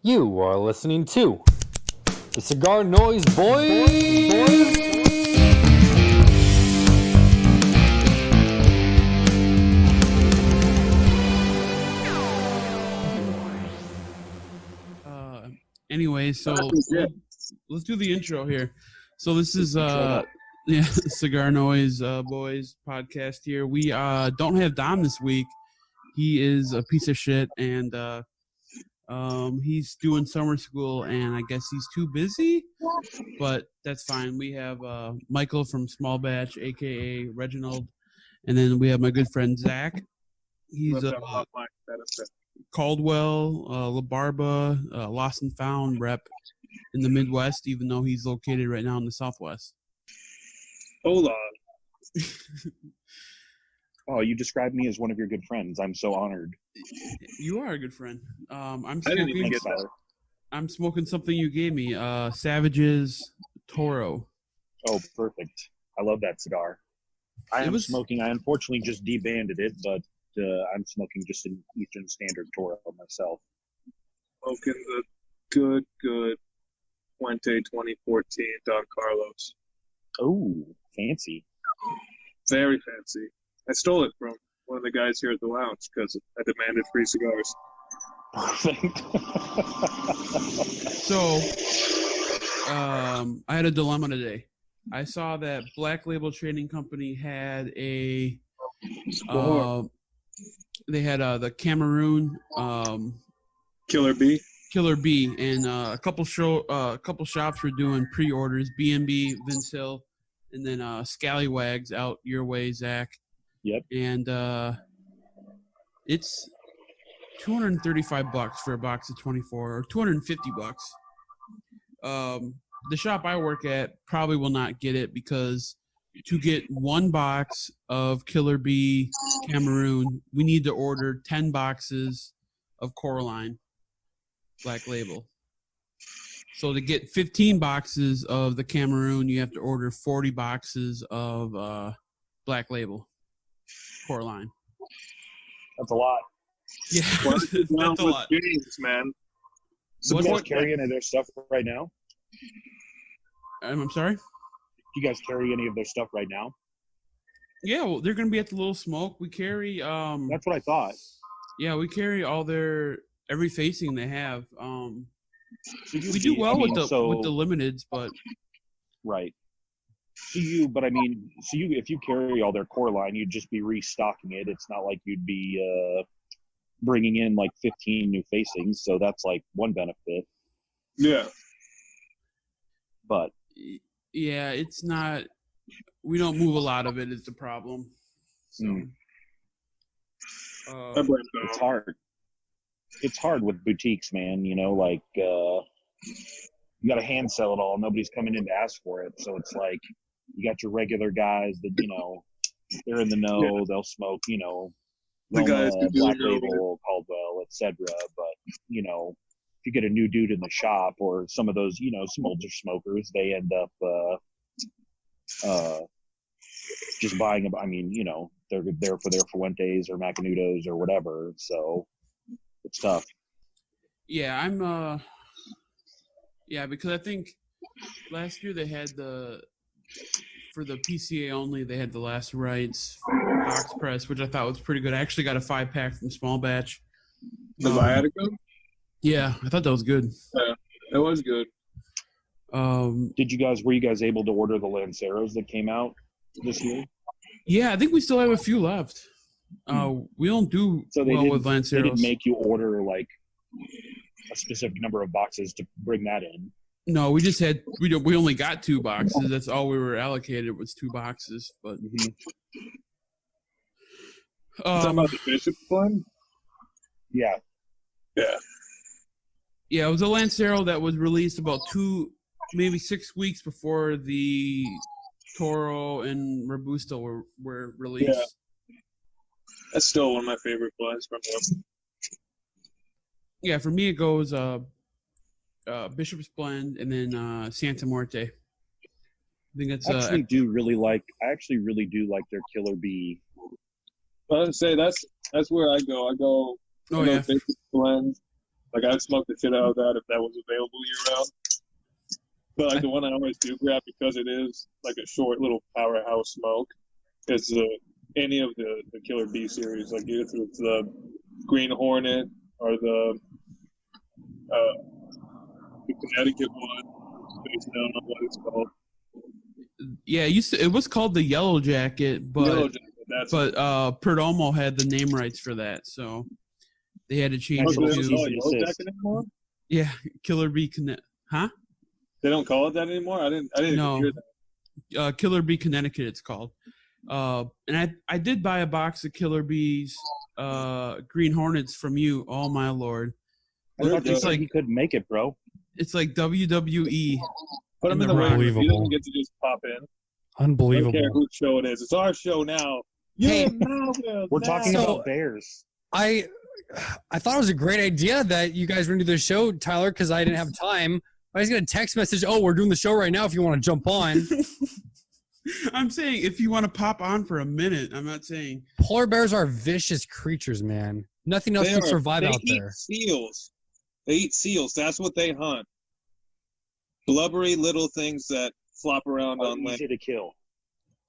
You are listening to the Cigar Noise Boys. Anyway, so let's do the intro here. So this is Cigar Noise Boys podcast here. We don't have Dom this week. He is a piece of shit, and he's doing summer school, and I guess he's too busy, but that's fine. We have Michael from Small Batch, aka Reginald, and then we have my good friend Zach. He's Caldwell, La Barba, Lost and Found rep in the Midwest, even though he's located right now in the Southwest. Hold on. Oh, you described me as one of your good friends. I'm so honored. You are a good friend. I'm smoking something you gave me, Savage's Toro. Oh, perfect. I love that cigar. I unfortunately just debanded it, but I'm smoking just an Eastern Standard Toro myself. Smoking the good Puente 2014 Don Carlos. Oh, fancy. Very fancy. I stole it from one of the guys here at the lounge because I demanded free cigars. Perfect. So, I had a dilemma today. I saw that Black Label Trading Company had they had the Cameroon Killer B, and a couple shops were doing pre-orders. B&B, Vince Hill, and then Scallywags out your way, Zach. Yep. And it's $235 for a box of 24, or $250. The shop I work at probably will not get it because to get one box of Killer B Cameroon, we need to order 10 boxes of Coraline Black Label. So to get 15 boxes of the Cameroon, you have to order 40 boxes of Black Label Coraline. That's a lot. Yeah, that's a lot. Games, man. So do you guys carry any of their stuff right now? I'm sorry? Do you guys carry any of their stuff right now? Yeah, well, they're going to be at the Little Smoke. We carry... That's what I thought. Yeah, we carry all every facing they have. So we do well with the limiteds, but... Right. If you carry all their core line, you'd just be restocking it. It's not like you'd be bringing in like 15 new facings, so that's like one benefit. Yeah. But yeah, it's not. We don't move a lot of it. Is the problem. So it's hard. It's hard with boutiques, man. You know, like you got to hand sell it all. Nobody's coming in to ask for it, so it's like you got your regular guys that they're in the know. Yeah. They'll smoke, the guys Black Label, Caldwell, etc. But if you get a new dude in the shop or some of those, some older smokers, they end up just buying them. I mean, they're there for their Fuentes or Macanudos or whatever. So it's tough. Yeah, because I think last year they had for the PCA only, they had the Last Rights box press, which I thought was pretty good. I actually got a 5-pack from Small Batch. The Viatica? Yeah, I thought that was good. Yeah, that was good. Were you guys able to order the Lanceros that came out this year? Yeah, I think we still have a few left. We don't do with Lanceros. They didn't make you order like a specific number of boxes to bring that in. No, we just had we only got 2 boxes. That's all we were allocated was 2 boxes. But talking about the Bishop one? Yeah. Yeah, it was a Lancero that was released about maybe 6 weeks before the Toro and Robusto were released. Yeah. That's still one of my favorite blends from them. Yeah, for me it goes Bishop's Blend and then Santa Muerte. I think that's. I actually really do like their Killer B. I would say that's where I go. I go Bishop's Blend, Like, I'd smoke the shit out of that if that was available year-round. But like the one I always do grab, because it is like a short little powerhouse smoke, is any of the Killer Bee series, like either the Green Hornet or the Connecticut one. I don't know what it's called. Yeah, it was called the Yellow Jacket, but Perdomo had the name rights for that, so they had to change it to Yellow Jacket anymore? Yeah, Killer Bee Connecticut. Huh? They don't call it that anymore. I didn't hear that. Killer Bee Connecticut, it's called. And I did buy a box of Killer Bees Green Hornets from you. Oh my lord! It's like you couldn't make it, bro. It's like WWE. Put them in the ring. You didn't get to just pop in. Unbelievable. I don't care whose show it is. It's our show now. Hey, we're talking about Bears. I thought it was a great idea that you guys were going to do the show, Tyler, because I didn't have time. I was going to text message, oh, we're doing the show right now if you want to jump on. I'm saying if you want to pop on for a minute. I'm not saying. Polar bears are vicious creatures, man. Nothing else can survive out there. Seals. They eat seals. That's what they hunt. Blubbery little things that flop around on land. Easy to kill.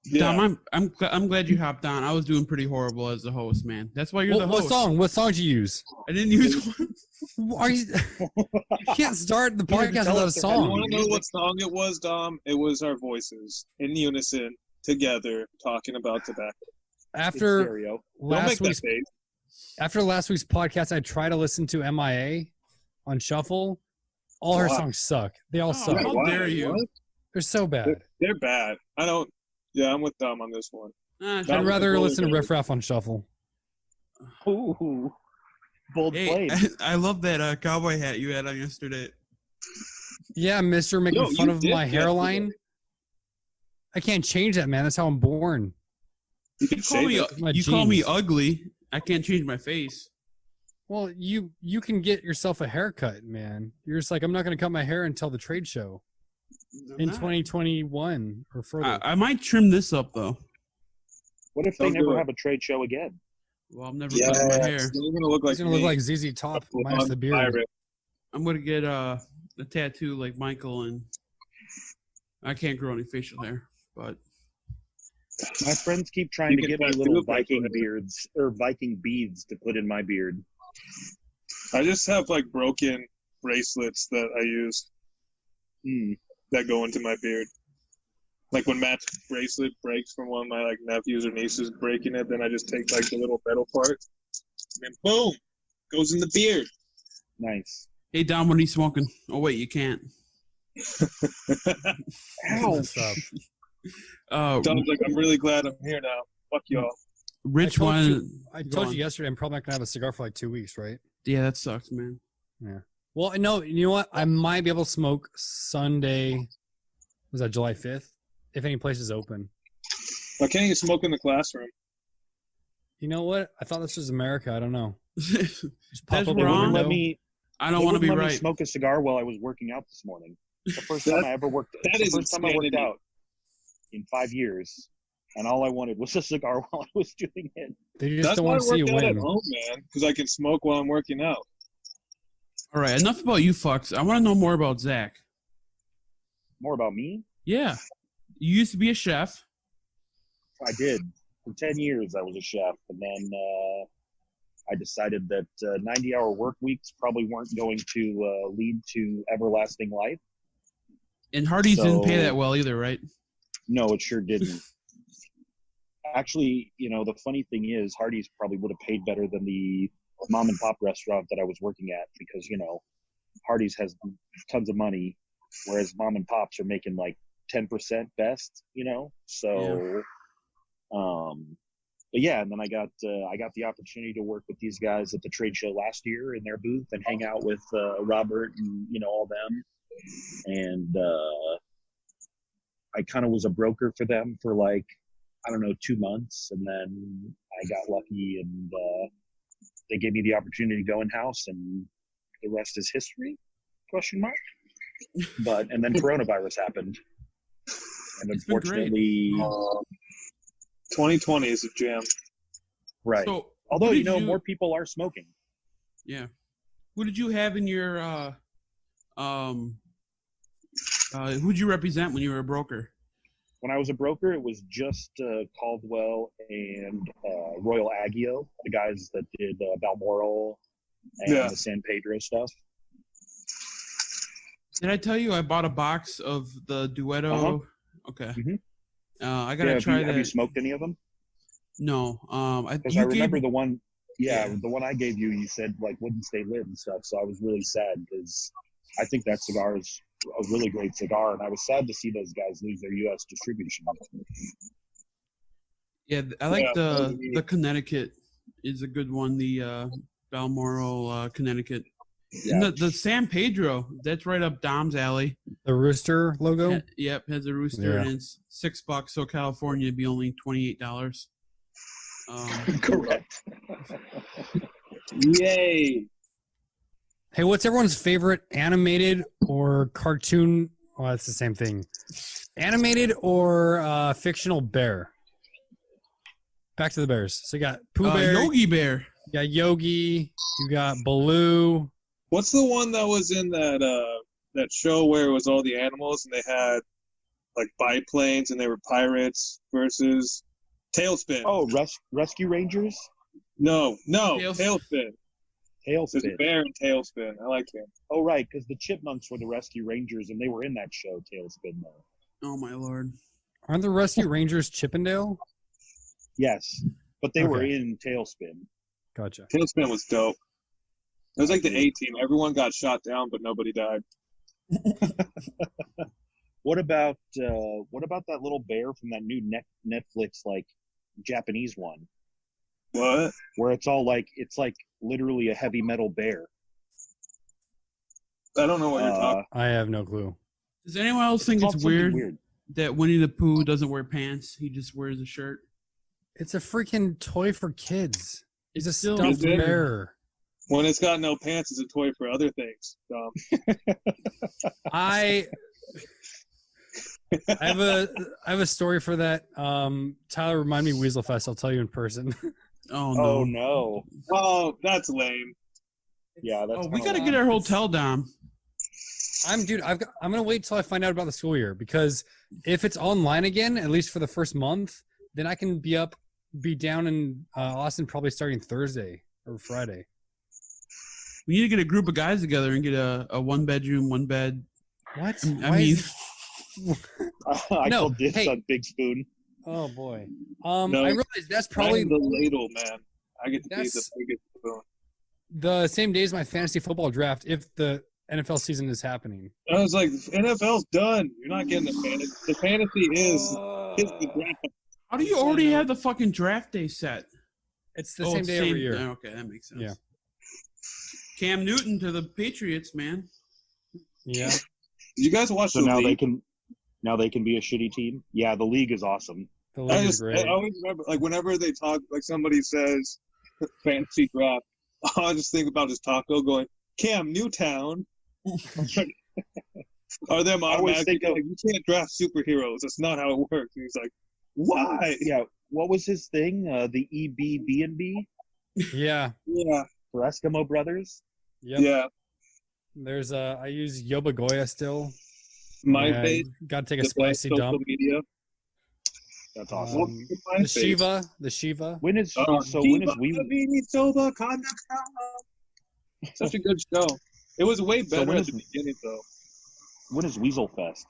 Yeah. Dom, I'm glad you hopped on. I was doing pretty horrible as the host, man. That's why you're the host. What song did you use? I didn't use one. You can't start the podcast without a song. You want to know what song it was, Dom? It was our voices in unison together talking about tobacco. After last week's podcast, I tried to listen to MIA on shuffle. All her songs suck. They all suck. How dare you? What? They're so bad. They're bad. Yeah, I'm with Dom on this one. I'd rather listen to Riff Raff on shuffle. Ooh. Bold play. I love that cowboy hat you had on yesterday. Yeah, mister, making fun of my hairline. I can't change that, man. That's how I'm born. You call me ugly. I can't change my face. Well, you can get yourself a haircut, man. You're just like, I'm not going to cut my hair until the trade show in 2021 or further. I might trim this up, though. What if they never have a trade show again? Well, I'm never cutting my hair. He's going to look like ZZ Top minus the beard. I'm going to get a tattoo like Michael, and I can't grow any facial hair, but... My friends keep trying to get me little Viking beards or Viking beads to put in my beard. I just have like broken bracelets that I use that go into my beard. Like when Matt's bracelet breaks from one of my like nephews or nieces breaking it, then I just take like the little metal part and boom, goes in the beard. Nice. Hey Dom, what are you smoking? Oh wait, you can't. Ouch. Dom's like, I'm really glad I'm here now. Fuck y'all. Rich I told you yesterday I'm probably not gonna have a cigar for like 2 weeks, right? Yeah, that sucks, man. Yeah. Well, no, you know what? I might be able to smoke Sunday. Was that July 5th? If any place is open. Why can't you smoke in the classroom? You know what? I thought this was America. I don't know. Just pop up wrong. I don't want to be right. Me smoke a cigar while I was working out this morning. The first time I ever worked. The first time I worked out in 5 years, and all I wanted was a cigar while I was doing it. They just don't want to see you win. At home, man, because I can smoke while I'm working out. All right, enough about you fucks. I want to know more about Zach. More about me? Yeah. You used to be a chef. I did. For 10 years, I was a chef, and then I decided that 90-hour work weeks probably weren't going to lead to everlasting life. And Hardee's didn't pay that well either, right? No, it sure didn't. Actually, you know, the funny thing is Hardee's probably would have paid better than the mom and pop restaurant that I was working at because, you know, Hardee's has tons of money, whereas mom and pops are making like 10% best, you know? So, but yeah, and then I got the opportunity to work with these guys at the trade show last year in their booth and hang out with Robert and, you know, all them. And I kind of was a broker for them for like, I don't know, 2 months. And then I got lucky and they gave me the opportunity to go in-house and the rest is history, ? And then coronavirus happened. And unfortunately... 2020 is a jam. Right. So, although, you know, more people are smoking. Yeah. Who did you have in your who'd you represent when you were a broker? When I was a broker, it was just Caldwell and Royal Agio, the guys that did Balmoral and the San Pedro stuff. Did I tell you I bought a box of the Duetto? Okay. Mm-hmm. I gotta try that. Have you smoked any of them? No. Because I remember the one. Yeah, the one I gave you, you said like wouldn't stay lit and stuff. So I was really sad because I think that cigar is a really great cigar, and I was sad to see those guys lose their U.S. distribution. Yeah, I like the Connecticut is a good one. The Balmoral Connecticut. Yeah. The San Pedro, that's right up Dom's alley. The rooster logo? Yep, has a rooster, and it's $6. So California would be only $28. Correct. Yay. Hey, what's everyone's favorite animated or cartoon? Well, it's the same thing. Animated or fictional bear? Back to the bears. So you got Pooh Bear. Yogi Bear. You got Yogi. You got Baloo. What's the one that was in that show where it was all the animals and they had like biplanes and they were pirates versus Tailspin? Oh, Rescue Rangers? No, Tailspin. There's a bear in Tailspin. I like him. Oh, right, because the Chipmunks were the Rescue Rangers and they were in that show, Tailspin, though. Oh, my Lord. Aren't the Rescue Rangers Chippendale? Yes, but they were in Tailspin. Gotcha. Tailspin was dope. It was like the A-Team. Everyone got shot down, but nobody died. What about that little bear from that new Netflix like Japanese one? What? Where it's like literally a heavy metal bear. I don't know what you're talking. I have no clue. Does anyone else think it's weird that Winnie the Pooh doesn't wear pants? He just wears a shirt. It's a freaking toy for kids. It's a still stuffed bear. When it's got no pants, it's a toy for other things. I have a story for that. Tyler, remind me Weaselfest. I'll tell you in person. Oh no! Oh no! Oh, that's lame. Yeah, that's. We got to get our hotel down. I'm gonna wait till I find out about the school year, because if it's online again, at least for the first month, then I can be down in Austin probably starting Thursday or Friday. We need to get a group of guys together and get a one bedroom, one bed. What? I called this on Big Spoon. Oh boy. No, I realize that's probably the ladle, man. I get to be the biggest spoon. The same day as my fantasy football draft, if the NFL season is happening. I was like, NFL's done. You're not getting the fantasy. The fantasy is the draft. How do you already have the fucking draft day set? It's the same day every year. Okay, that makes sense. Yeah. Cam Newton to the Patriots, man. Yeah. Did you guys watch so the now league? Now they can be a shitty team? Yeah, the league is awesome. The league is great. I always remember, like, whenever they talk, like, somebody says fantasy draft, I just think about his taco going, Cam Newtown. Are them automatically like, you can't draft superheroes. That's not how it works. And he's like, why? Yeah. What was his thing? The EBB&B? Yeah. Yeah. For Eskimo Brothers? Yep. Yeah. There's I use Yobagoya still. MySpace. Got to take a spicy dump. Media. That's awesome. The Shiva. When is we? Such a good show. It was way better at the beginning, though. When is Weasel Fest?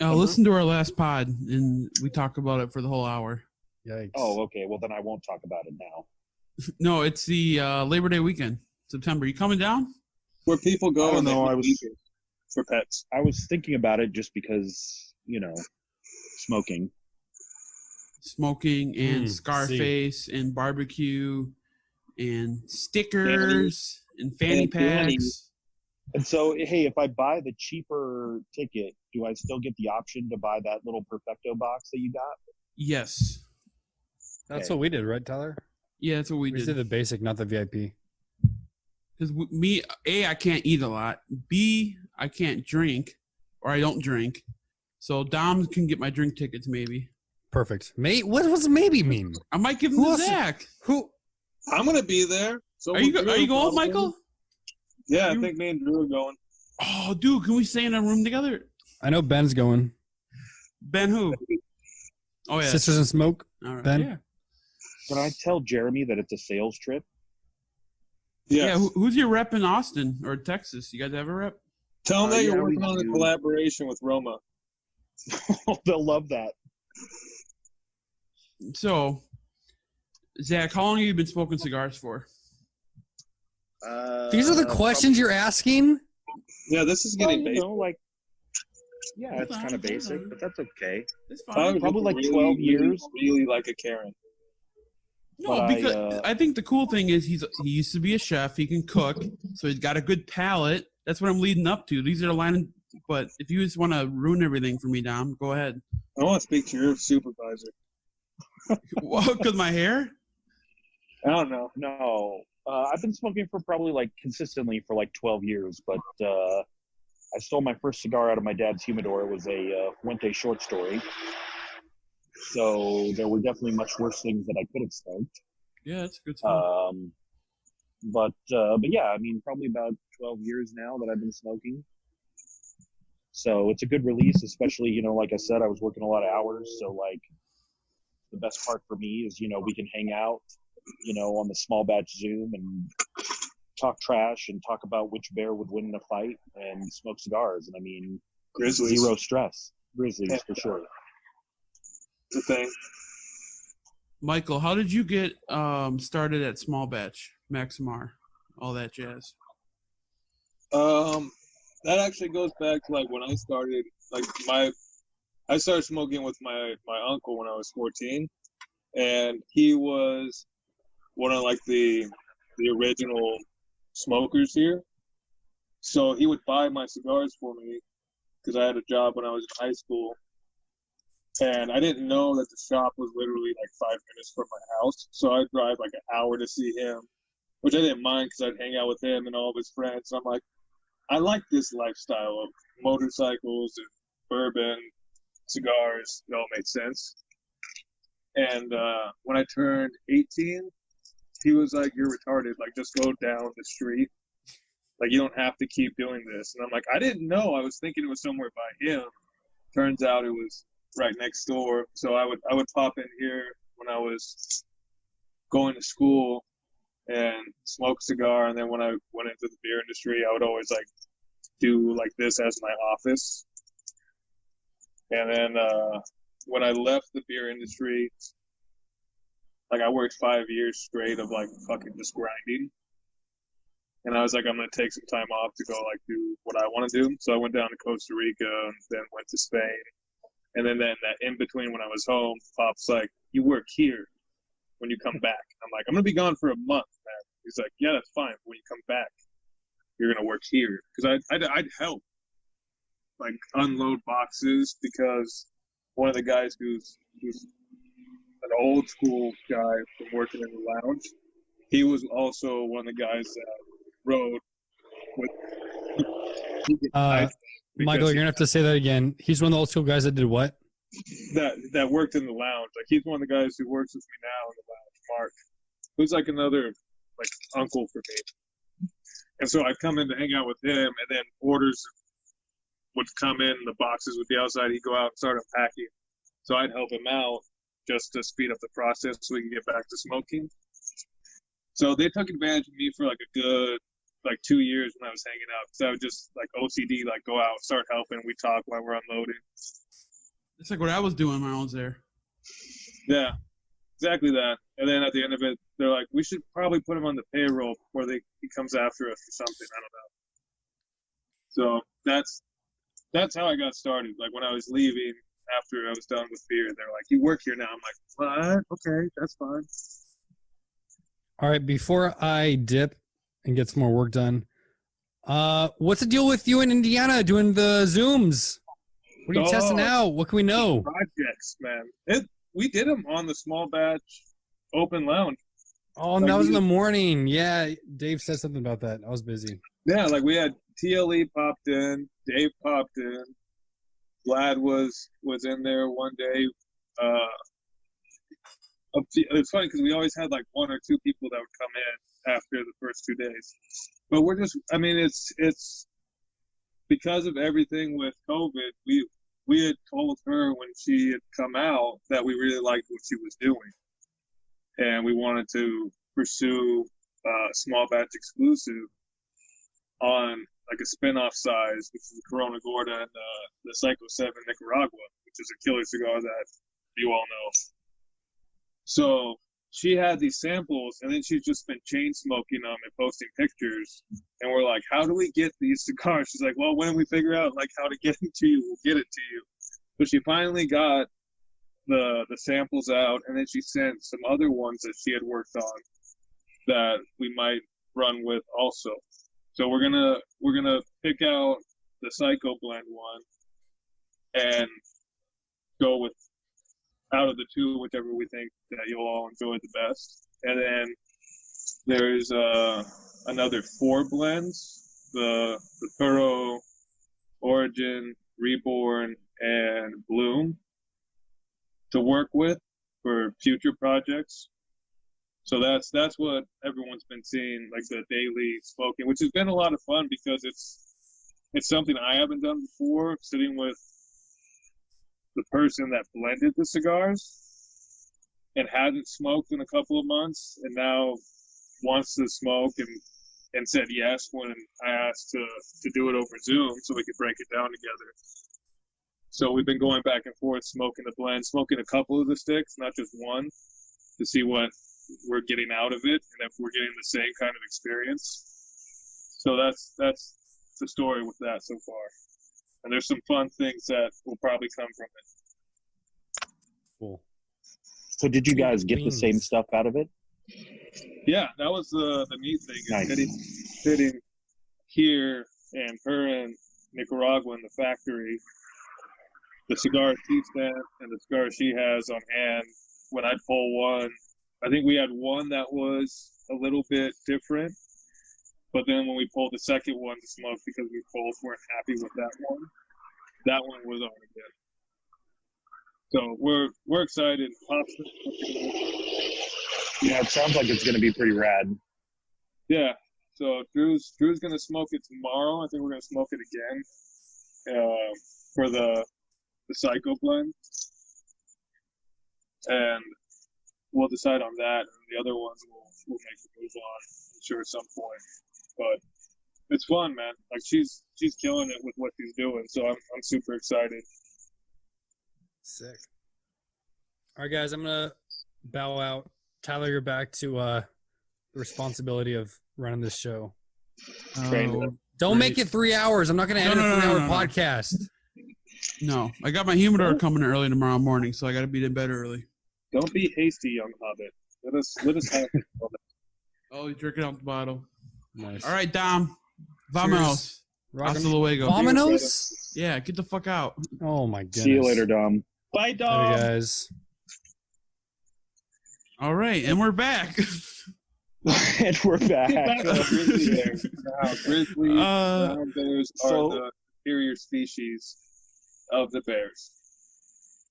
Listen to our last pod, and we talk about it for the whole hour. Yikes. Oh, okay. Well, then I won't talk about it now. No, it's the Labor Day weekend, September. You coming down? Where people go and I was for pets. I was thinking about it just because, smoking and Scarface and barbecue and stickers and fanny packs. And so, hey, if I buy the cheaper ticket, do I still get the option to buy that little Perfecto box that you got? Yes. That's what we did, right, Tyler? Yeah, that's what we did. We did the basic, not the VIP. Because me, A, I can't eat a lot. B, I can't drink, or I don't drink. So Dom can get my drink tickets, maybe. Perfect. What does maybe mean? I might give them to Zach. Who? I'm gonna be there. So are you going, Michael? Yeah, I think me and Drew are going. Oh, dude, can we stay in a room together? I know Ben's going. Ben who? Oh, yeah. Sisters and Smoke. All right. Ben? Yeah. Can I tell Jeremy that it's a sales trip? Yeah, who's your rep in Austin or Texas? You guys have a rep? Tell them that yeah, you're working we on a do. collaboration with Roma. They'll love that. So, Zach, how long have you been smoking cigars for? These are the questions you're asking? Yeah, this is getting basic. Yeah, it's kind of basic, but that's okay. It's fine. Probably like 12 years. Really like a Karen. No, But because I think the cool thing is he used to be a chef. He can cook, so he's got a good palate. That's what I'm leading up to. These are lining. But if you just want to ruin everything for me, Dom, go ahead. I want to speak to your supervisor. What? Because my hair? I don't know. No, I've been smoking for probably like consistently for like 12 years, but I stole my first cigar out of my dad's humidor. It was a Fuente short story. So there were definitely much worse things that I could have smoked. Yeah, that's a good smoke. But yeah, I mean, probably about 12 years now that I've been smoking. So it's a good release, especially, you know, like I said, I was working a lot of hours. So like the best part for me is, you know, we can hang out, you know, on the small batch Zoom and talk trash and talk about which bear would win in a fight and smoke cigars. And I mean, Grizzlies. zero stress. Grizzlies for sure. The thing. Michael, how did you get started at small batch, Maximar, all that jazz? That actually goes back to like when I started. Like I started smoking with my uncle when I was 14, and he was one of like the original smokers here. So he would buy my cigars for me because I had a job when I was in high school. And I didn't know that the shop was literally like 5 minutes from my house. So I'd drive like an hour to see him, which I didn't mind because I'd hang out with him and all of his friends. And I'm like, I like this lifestyle of motorcycles and bourbon, cigars. It all made sense. And when I turned 18, he was like, "You're retarded. Like, just go down the street. Like, you don't have to keep doing this." And I'm like, I didn't know. I was thinking it was somewhere by him. Turns out it was right next door. So I would pop in here when I was going to school and smoke a cigar. And then when I went into the beer industry, I would always like do like this as my office. And then when I left the beer industry, like I worked 5 years straight of like fucking just grinding. And I was like, I'm going to take some time off to go like do what I want to do. So I went down to Costa Rica and then went to Spain. And then that in between when I was home, Pop's like, "You work here when you come back." I'm like, "I'm going to be gone for a month, man." He's like, "Yeah, that's fine. When you come back, you're going to work here." Because I'd help like unload boxes because one of the guys who's an old school guy from working in the lounge, he was also one of the guys that rode with Michael, you're gonna have to say that again. He's one of the old school guys that did what? That worked in the lounge. Like he's one of the guys who works with me now in the lounge, Mark, who's like another like uncle for me. And so I'd come in to hang out with him, and then orders would come in, the boxes would be outside. He'd go out and start unpacking. So I'd help him out just to speed up the process so we can get back to smoking. So they took advantage of me for like a good 2 years when I was hanging out. So I would just like OCD, like go out, start helping. We talk while we're unloading. It's like what I was doing when I was there. Yeah, exactly that. And then at the end of it, they're like, "We should probably put him on the payroll before he comes after us or something." I don't know. So that's how I got started. Like when I was leaving after I was done with beer, they're like, "You work here now." I'm like, "What? Okay, that's fine." All right, before I dip and get some more work done, what's the deal with you in Indiana doing the Zooms? What are you testing out? What can we know? Projects, man. We did them on the small batch open lounge. Oh, and that was in the morning. Yeah, Dave said something about that. I was busy. Yeah, like we had TLE popped in, Dave popped in, Vlad was in there one day. It's funny because we always had like one or two people that would come in after the first 2 days. But we're just, I mean, it's because of everything with COVID, we had told her when she had come out that we really liked what she was doing. And we wanted to pursue small batch exclusive on like a spin-off size, which is the Corona Gorda and the Psycho 7 Nicaragua, which is a killer cigar that you all know. So she had these samples, and then she's just been chain smoking them and posting pictures. And we're like, how do we get these cigars? She's like, well, when we figure out like how to get them to you, we'll get it to you. So she finally got the samples out, and then she sent some other ones that she had worked on that we might run with also. So we're gonna pick out the Psycho blend one and go with out of the two, whichever we think that you'll all enjoy the best. And then there's another 4 blends, the Puro, Origin, Reborn, and Bloom to work with for future projects. So that's what everyone's been seeing, like the daily smoking, which has been a lot of fun because it's something I haven't done before, sitting with the person that blended the cigars and hadn't smoked in a couple of months and now wants to smoke and said yes when I asked to do it over Zoom so we could break it down together. So we've been going back and forth, smoking the blend, smoking a couple of the sticks, not just one, to see what we're getting out of it and if we're getting the same kind of experience. So that's the story with that so far. And there's some fun things that will probably come from it. Cool. So did you guys get the same stuff out of it? Yeah, that was the neat thing. Nice. Sitting here and her in Nicaragua in the factory, the cigar she sent and the cigar she has on hand, when I pull one, I think we had one that was a little bit different, but then when we pulled the second one to smoke because we both weren't happy with that one was already good. So we're excited. Yeah, it sounds like it's going to be pretty rad. Yeah. So Drew's going to smoke it tomorrow. I think we're going to smoke it again for the Psycho blend. And we'll decide on that. And the other ones we'll make the move on, I'm sure, at some point. But it's fun, man. Like she's killing it with what she's doing. So I'm super excited. Sick. All right, guys, I'm gonna bow out. Tyler, you're back to the responsibility of running this show. Don't make it 3 hours. I'm not gonna edit a 3-hour podcast. No, I got my humidor coming in early tomorrow morning, so I got to be in bed early. Don't be hasty, young hobbit. Let us have it. Oh, he's drinking out the bottle. Nice. All right, Dom. Vamonos. Hasta luego. Vamonos? Yeah, get the fuck out. Oh, my goodness. See you later, Dom. Bye, Dom. Hey, guys. All right, and we're back. And we're back. Grizzly bears. Grizzly brown bears are the superior species of the bears.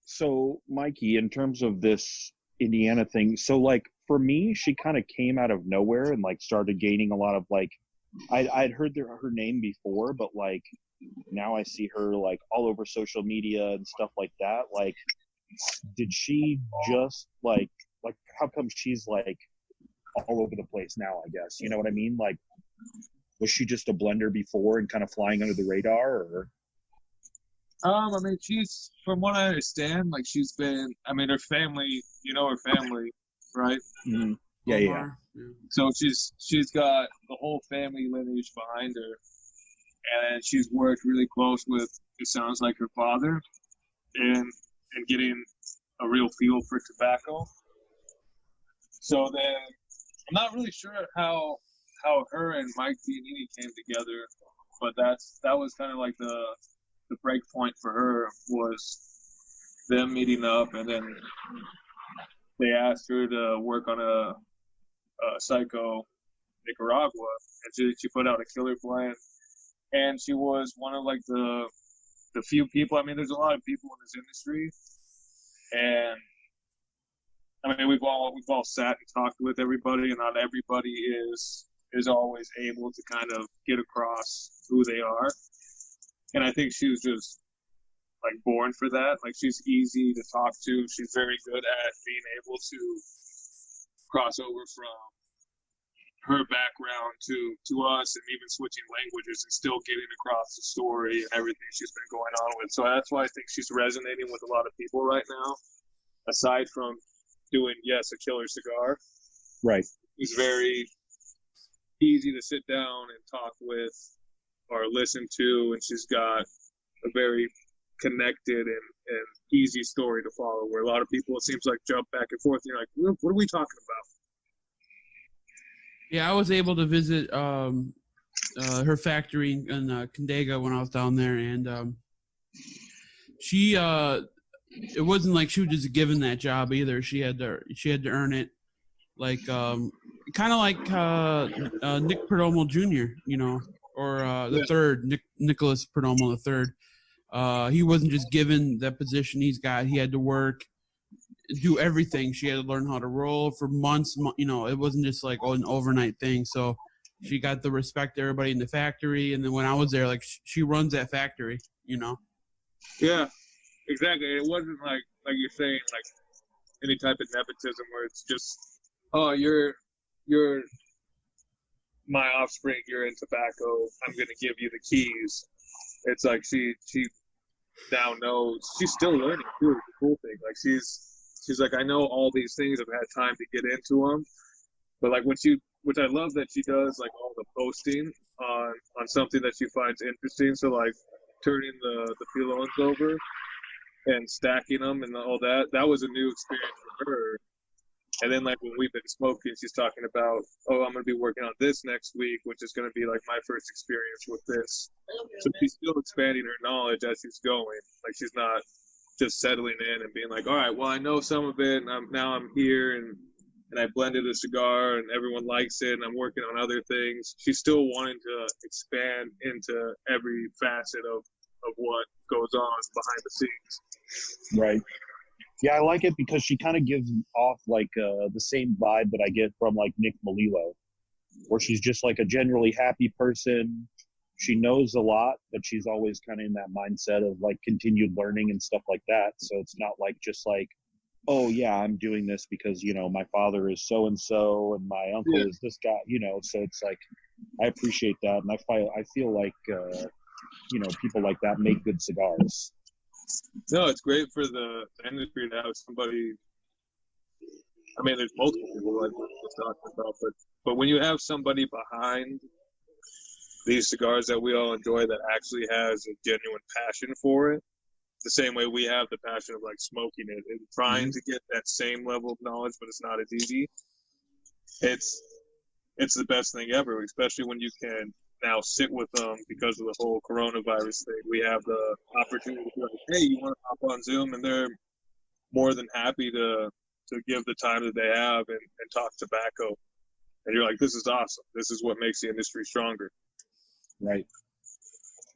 So, Mikey, in terms of this Indiana thing, so like for me, she kind of came out of nowhere and like started gaining a lot of like, I'd heard her name before, but like now I see her like all over social media and stuff like that. Like, did she just like how come she's like all over the place now? I guess you know what I mean. Like, was she just a blender before and kind of flying under the radar, or? I mean, she's, from what I understand, like she's been, I mean, her family, you know her family, right? Mm-hmm. Yeah. So she's got the whole family lineage behind her, and she's worked really close with, it sounds like, her father, and getting a real feel for tobacco. So then, I'm not really sure how her and Mike Giannini came together, but that was kind of like the break point for her, was them meeting up, and then they asked her to work on a Psycho Nicaragua, and she put out a killer blend, and she was one of like the few people. I mean, there's a lot of people in this industry, and I mean, we've all sat and talked with everybody, and not everybody is always able to kind of get across who they are. And I think she was just like born for that. Like, she's easy to talk to. She's very good at being able to cross over from her background to us, and even switching languages and still getting across the story and everything she's been going on with. So that's why I think she's resonating with a lot of people right now. Aside from doing, yes, a killer cigar, Right. it's very easy to sit down and talk with or listen to, and she's got a very connected and easy story to follow, where a lot of people, it seems like, jump back and forth and you're like, what are we talking about? Yeah, I was able to visit her factory in Condega when I was down there, and she it wasn't like she was just given that job either. She had to earn it, like kind of like Nick Perdomo Jr., you know, or the third Nicholas Perdomo the third. He wasn't just given that position. He had to work, do everything. She had to learn how to roll for months. You know, it wasn't just like an overnight thing. So she got the respect of everybody in the factory. And then when I was there, like, she runs that factory, you know? Yeah, exactly. It wasn't like you're saying, like any type of nepotism where it's just, oh, you're my offspring, you're in tobacco, I'm going to give you the keys. It's like she now knows. She's still learning too. It's a cool thing. Like, she's like, I know all these things. I've had time to get into them, but like which I love that she does, like, all the posting on something that she finds interesting. So like turning the pilons over and stacking them and all that was a new experience for her. And then, like, when we've been smoking, she's talking about, oh, I'm going to be working on this next week, which is going to be like my first experience with this. So she's still expanding her knowledge as she's going. Like, she's not just settling in and being like, all right, well, I know some of it, and now I'm here, and I blended a cigar, and everyone likes it, and I'm working on other things. She's still wanting to expand into every facet of what goes on behind the scenes. Right. Yeah, I like it because she kind of gives off like the same vibe that I get from like Nick Melillo, where she's just like a generally happy person. She knows a lot, but she's always kind of in that mindset of like continued learning and stuff like that. So it's not like just like, oh yeah, I'm doing this because, you know, my father is so and so and my uncle is this guy, you know. So it's like, I appreciate that, and I feel like you know, people like that make good cigars. No, it's great for the industry to have somebody. I mean, there's multiple people like we're talking about, but when you have somebody behind these cigars that we all enjoy that actually has a genuine passion for it, the same way we have the passion of like smoking it and trying to get that same level of knowledge, but it's not as easy. It's the best thing ever, especially when you can now sit with them because of the whole coronavirus thing. We have the opportunity to be like, hey, you want to hop on Zoom? And they're more than happy to give the time that they have and talk tobacco. And you're like, this is awesome. This is what makes the industry stronger. Right.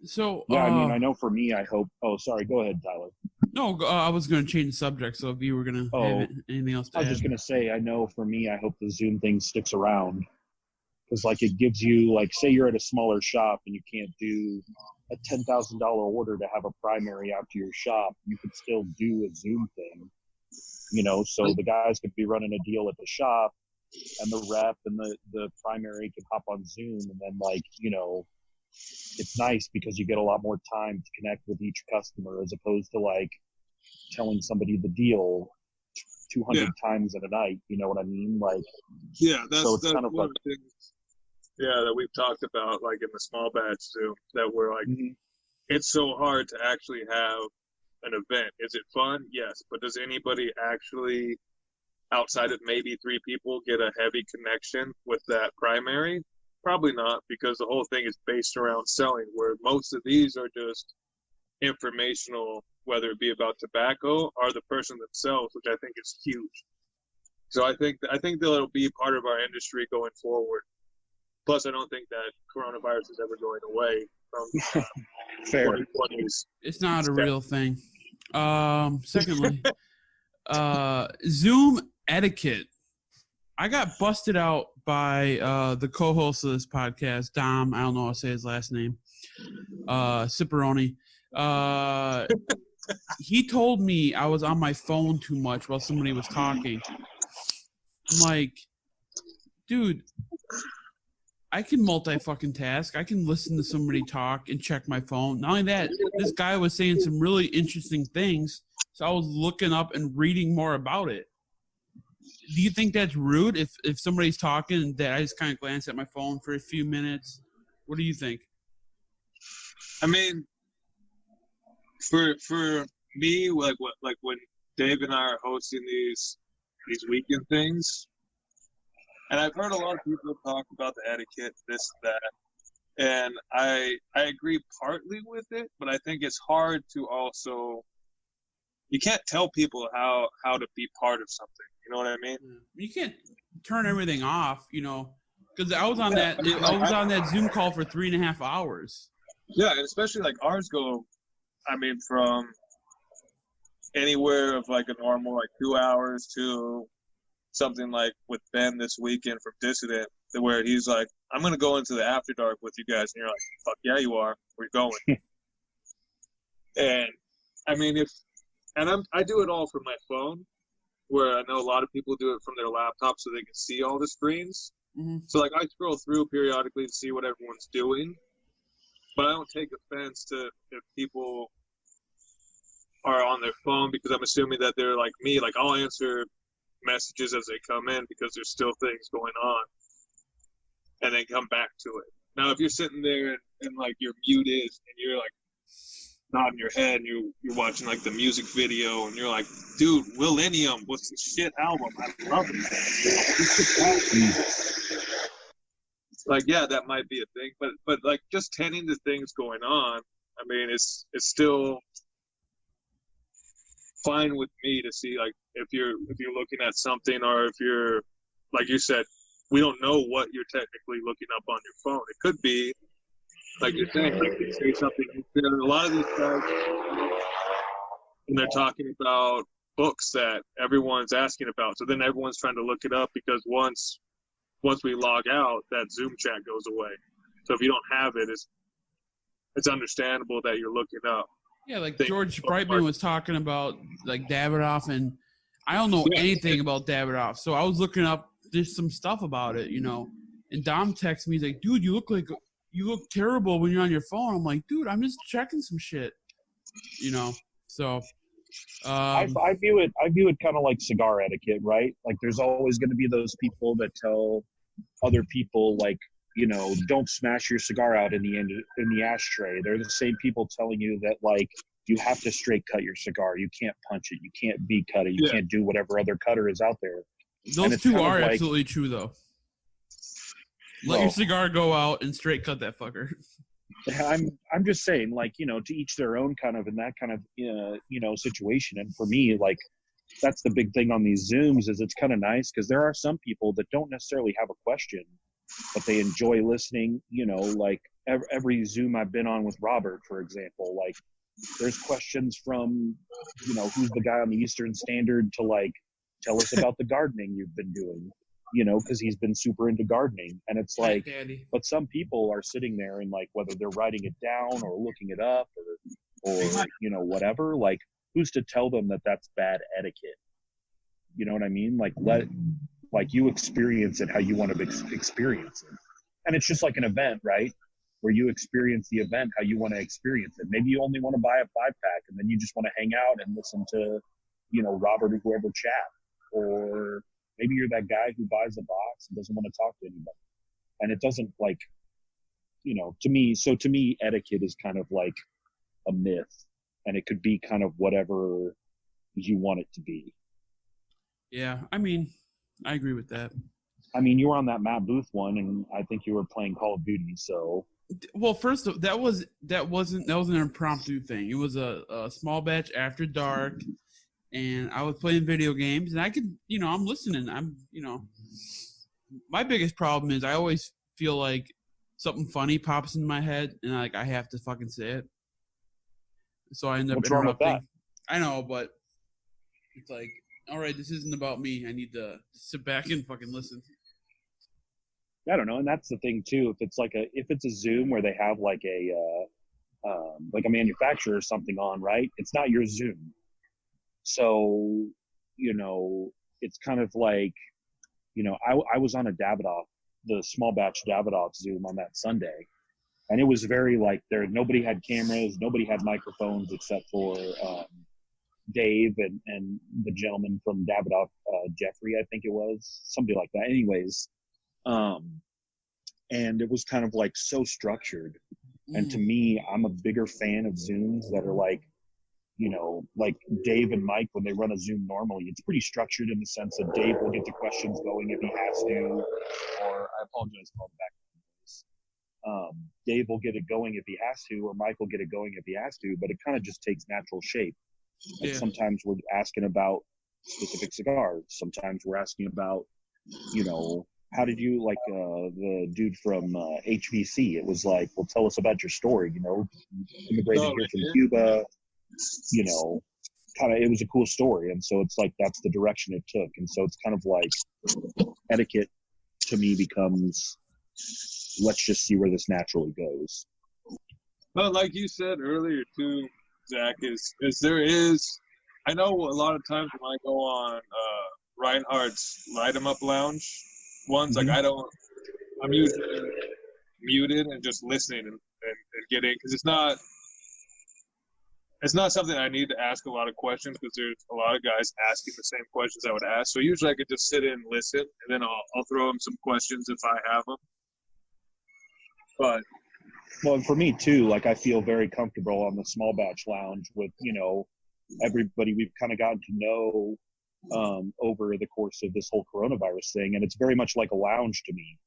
So yeah, I mean, I know for me, I hope. Oh, sorry. Go ahead, Tyler. No, I was going to change the subject. So if you were going to have anything else to add. I was just going to say, I know for me, I hope the Zoom thing sticks around. Because, like, it gives you, like, say you're at a smaller shop and you can't do a $10,000 order to have a primary out to your shop, you could still do a Zoom thing, you know, so the guys could be running a deal at the shop and the rep and the primary can hop on Zoom, and then, like, you know, it's nice because you get a lot more time to connect with each customer as opposed to, like, telling somebody the deal 200 times in a night, you know what I mean? Like, that's kind of one like, of the things, that we've talked about, like, in the small batch Zoom, that we're like, it's so hard to actually have an event. Is it fun? Yes. But does anybody actually, outside of maybe 3 people, get a heavy connection with that primary? Probably not, because the whole thing is based around selling, where most of these are just informational, whether it be about tobacco or the person themselves, which I think is huge. So I think that'll be part of our industry going forward. Plus, I don't think that coronavirus is ever going away from fair. 2020s. It's not a real thing. Secondly, Zoom etiquette. I got busted out by the co-host of this podcast, Dom. I don't know how to say his last name. Ciparoni. He told me I was on my phone too much while somebody was talking. I'm like, dude, I can multi-fucking-task. I can listen to somebody talk and check my phone. Not only that, this guy was saying some really interesting things, so I was looking up and reading more about it. Do you think that's rude if somebody's talking that I just kind of glance at my phone for a few minutes? What do you think? I mean, for me, like when Dave and I are hosting these weekend things, and I've heard a lot of people talk about the etiquette, this, that, and I agree partly with it, but I think it's hard to also, you can't tell people how to be part of something. You know what I mean? You can't turn everything off, because I was on that Zoom call for 3.5 hours. Yeah, and especially like ours go, I mean, from anywhere of like a normal like 2 hours to something like with Ben this weekend from Dissident, where he's like, I'm going to go into the After Dark with you guys. And you're like, fuck yeah, you are. We're going. And I mean, I do it all from my phone, where I know a lot of people do it from their laptop so they can see all the screens. Mm-hmm. So like I scroll through periodically to see what everyone's doing, but I don't take offense to if people are on their phone, because I'm assuming that they're like me. Like I'll answer messages as they come in because there's still things going on, and then come back to it. Now, if you're sitting there and like you're muted and you're like nodding your head and you're watching like the music video and you're like, dude, Millennium, what's the shit album? I love it. Like, yeah, that might be a thing, but like just tending to things going on, I mean, it's still fine with me to see, like, if you're looking at something, or if you're, like you said, we don't know what you're technically looking up on your phone. It could be, like you're saying, like you say something. A lot of these guys, and they're talking about books that everyone's asking about. So then everyone's trying to look it up, because once we log out, that Zoom chat goes away. So if you don't have it, it's understandable that you're looking up. Yeah, like George Brightman was talking about like Davidoff, and I don't know anything about Davidoff, so I was looking up just some stuff about it, And Dom texted me, he's like, "Dude, you look terrible when you're on your phone." I'm like, "Dude, I'm just checking some shit," So I view it kind of like cigar etiquette, right? Like there's always going to be those people that tell other people, like, don't smash your cigar out in the ashtray. They're the same people telling you that, like, you have to straight cut your cigar. You can't punch it. You can't bead cut it. You can't do whatever other cutter is out there. Those two are absolutely true, though. Let your cigar go out and straight cut that fucker. I'm just saying, like, to each their own, kind of in that kind of situation. And for me, like, that's the big thing on these Zooms, is it's kind of nice because there are some people that don't necessarily have a question, but they enjoy listening. Like every Zoom I've been on with Robert, for example, like there's questions from, who's the guy on the Eastern Standard to, like, tell us about the gardening you've been doing, because he's been super into gardening. And it's like, but some people are sitting there and, like, whether they're writing it down or looking it up or whatever, like, who's to tell them that that's bad etiquette? You know what I mean? Like you experience it how you want to experience it. And it's just like an event, right? Where you experience the event how you want to experience it. Maybe you only want to buy a 5-pack and then you just want to hang out and listen to, Robert or whoever chat. Or maybe you're that guy who buys a box and doesn't want to talk to anybody. And it doesn't, like, to me, etiquette is kind of like a myth. And it could be kind of whatever you want it to be. Yeah, I mean, I agree with that. I mean, you were on that Matt Booth one, and I think you were playing Call of Duty, so. Well, first, that wasn't an impromptu thing. It was a small batch after dark, and I was playing video games, and I could, I'm listening. My biggest problem is I always feel like something funny pops in my head, and I have to fucking say it. So I end up interrupting. I know, but it's like, all right, this isn't about me. I need to sit back and fucking listen. I don't know, and that's the thing too. If it's a Zoom where they have like a manufacturer or something on, right? It's not your Zoom, so it's kind of like, I was on a Davidoff, the small batch Davidoff Zoom on that Sunday, and it was very like nobody had cameras, nobody had microphones except for Dave and the gentleman from Davidoff, Jeffrey, I think it was, somebody like that. Anyways, and it was kind of like so structured. And to me, I'm a bigger fan of Zooms that are like, like Dave and Mike, when they run a Zoom normally, it's pretty structured in the sense that Dave will get the questions going if he has to, or I apologize for all the background noise. Dave will get it going if he has to, or Mike will get it going if he has to, but it kind of just takes natural shape. Like sometimes we're asking about specific cigars. Sometimes we're asking about, how did you like the dude from HBC? It was like, well, tell us about your story. Immigrated here from Cuba. Kind of, it was a cool story, and so it's like that's the direction it took, and so it's kind of like etiquette to me becomes, let's just see where this naturally goes. But like you said earlier too, Zach, is there is, I know a lot of times when I go on Reinhardt's Light 'em Up Lounge ones, like I'm usually muted and just listening and getting, because it's not something I need to ask a lot of questions, because there's a lot of guys asking the same questions I would ask. So usually I could just sit in and listen, and then I'll throw them some questions if I have them. But well, and for me too, like I feel very comfortable on the small batch lounge with everybody we've kind of gotten to know over the course of this whole coronavirus thing, and it's very much like a lounge to me.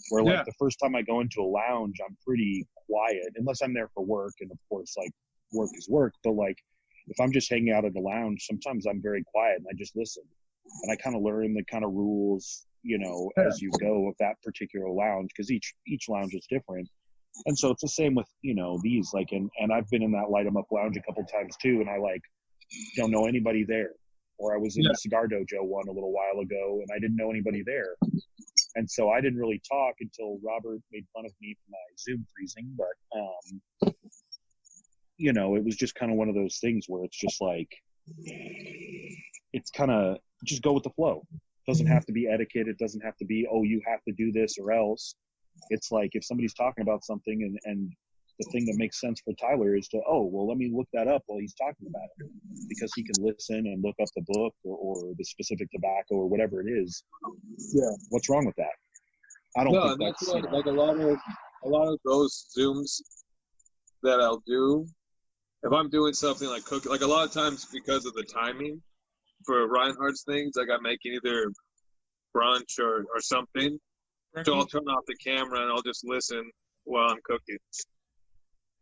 Where like the first time I go into a lounge, I'm pretty quiet unless I'm there for work, and of course like work is work. But like if I'm just hanging out at the lounge, sometimes I'm very quiet and I just listen, and I kind of learn the kind of rules as you go of that particular lounge, because each lounge is different. And so it's the same with these, like, and I've been in that Light 'em Up Lounge a couple times too, and I like don't know anybody there. Or I was in the Cigar Dojo one a little while ago, and I didn't know anybody there. And so I didn't really talk until Robert made fun of me for my Zoom freezing. But, it was just kind of one of those things where it's just like, it's kind of just go with the flow. It doesn't have to be etiquette. It doesn't have to be, oh, you have to do this or else. It's like if somebody's talking about something and the thing that makes sense for Tyler is to, oh, well, let me look that up while he's talking about it, because he can listen and look up the book or the specific tobacco or whatever it is. Yeah. What's wrong with that? I don't think that's what, like a lot of those Zooms that I'll do, if I'm doing something like cooking, like a lot of times because of the timing for Reinhardt's things, like I'm making either brunch or something, so I'll turn off the camera and I'll just listen while I'm cooking.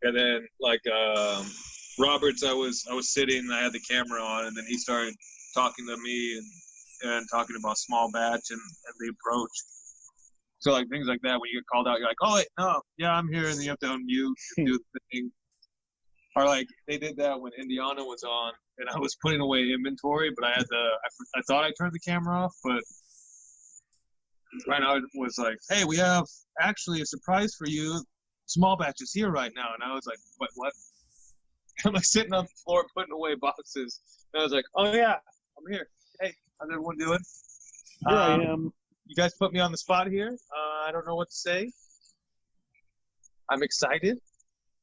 And then like Roberts, I was sitting and I had the camera on, and then he started talking to me and talking about small batch and the approach. So like things like that, when you get called out, you're like, oh wait, no, yeah, I'm here, and then you have to unmute and do the thing. Or like they did that when Indiana was on, and I was putting away inventory, but I thought I turned the camera off, but right now it was like, hey, we have actually a surprise for you. Small batch is here right now. And I was like, what? I'm like sitting on the floor putting away boxes. And I was like, oh yeah, I'm here. Hey, how's everyone doing? Here I am. You guys put me on the spot here. I don't know what to say. I'm excited.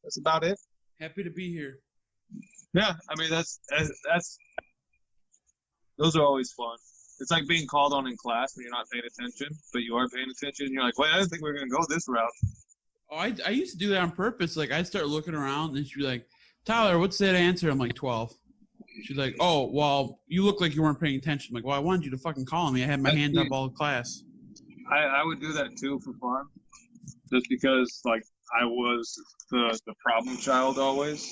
That's about it. Happy to be here. Yeah, I mean that's those are always fun. It's like being called on in class when you're not paying attention, but you are paying attention. You're like, wait, I didn't think we were gonna go this route. Oh, I used to do that on purpose. Like I'd start looking around, and she'd be like, Tyler, what's that answer? I'm like 12. She's like, oh, well, you look like you weren't paying attention. I'm like, well, I wanted you to fucking call me. I had my hand up all class. I would do that too for fun, just because like I was the problem child always.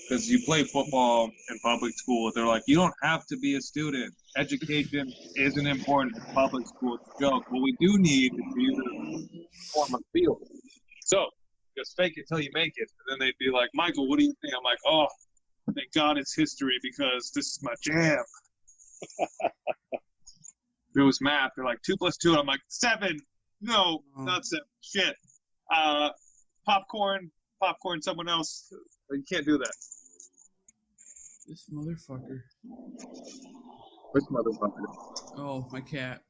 Because you play football in public school, they're like, you don't have to be a student. Education isn't important in public school. It's a joke. What we do need is for you to form a field. So just fake it till you make it. And then they'd be like, Michael, what do you think? I'm like, oh, thank God it's history, because this is my jam. It was math. They're like 2 + 2. I'm like 7. No, not 7. Shit. Popcorn. Someone else. You can't do that. This motherfucker. Which motherfucker? Oh, my cat.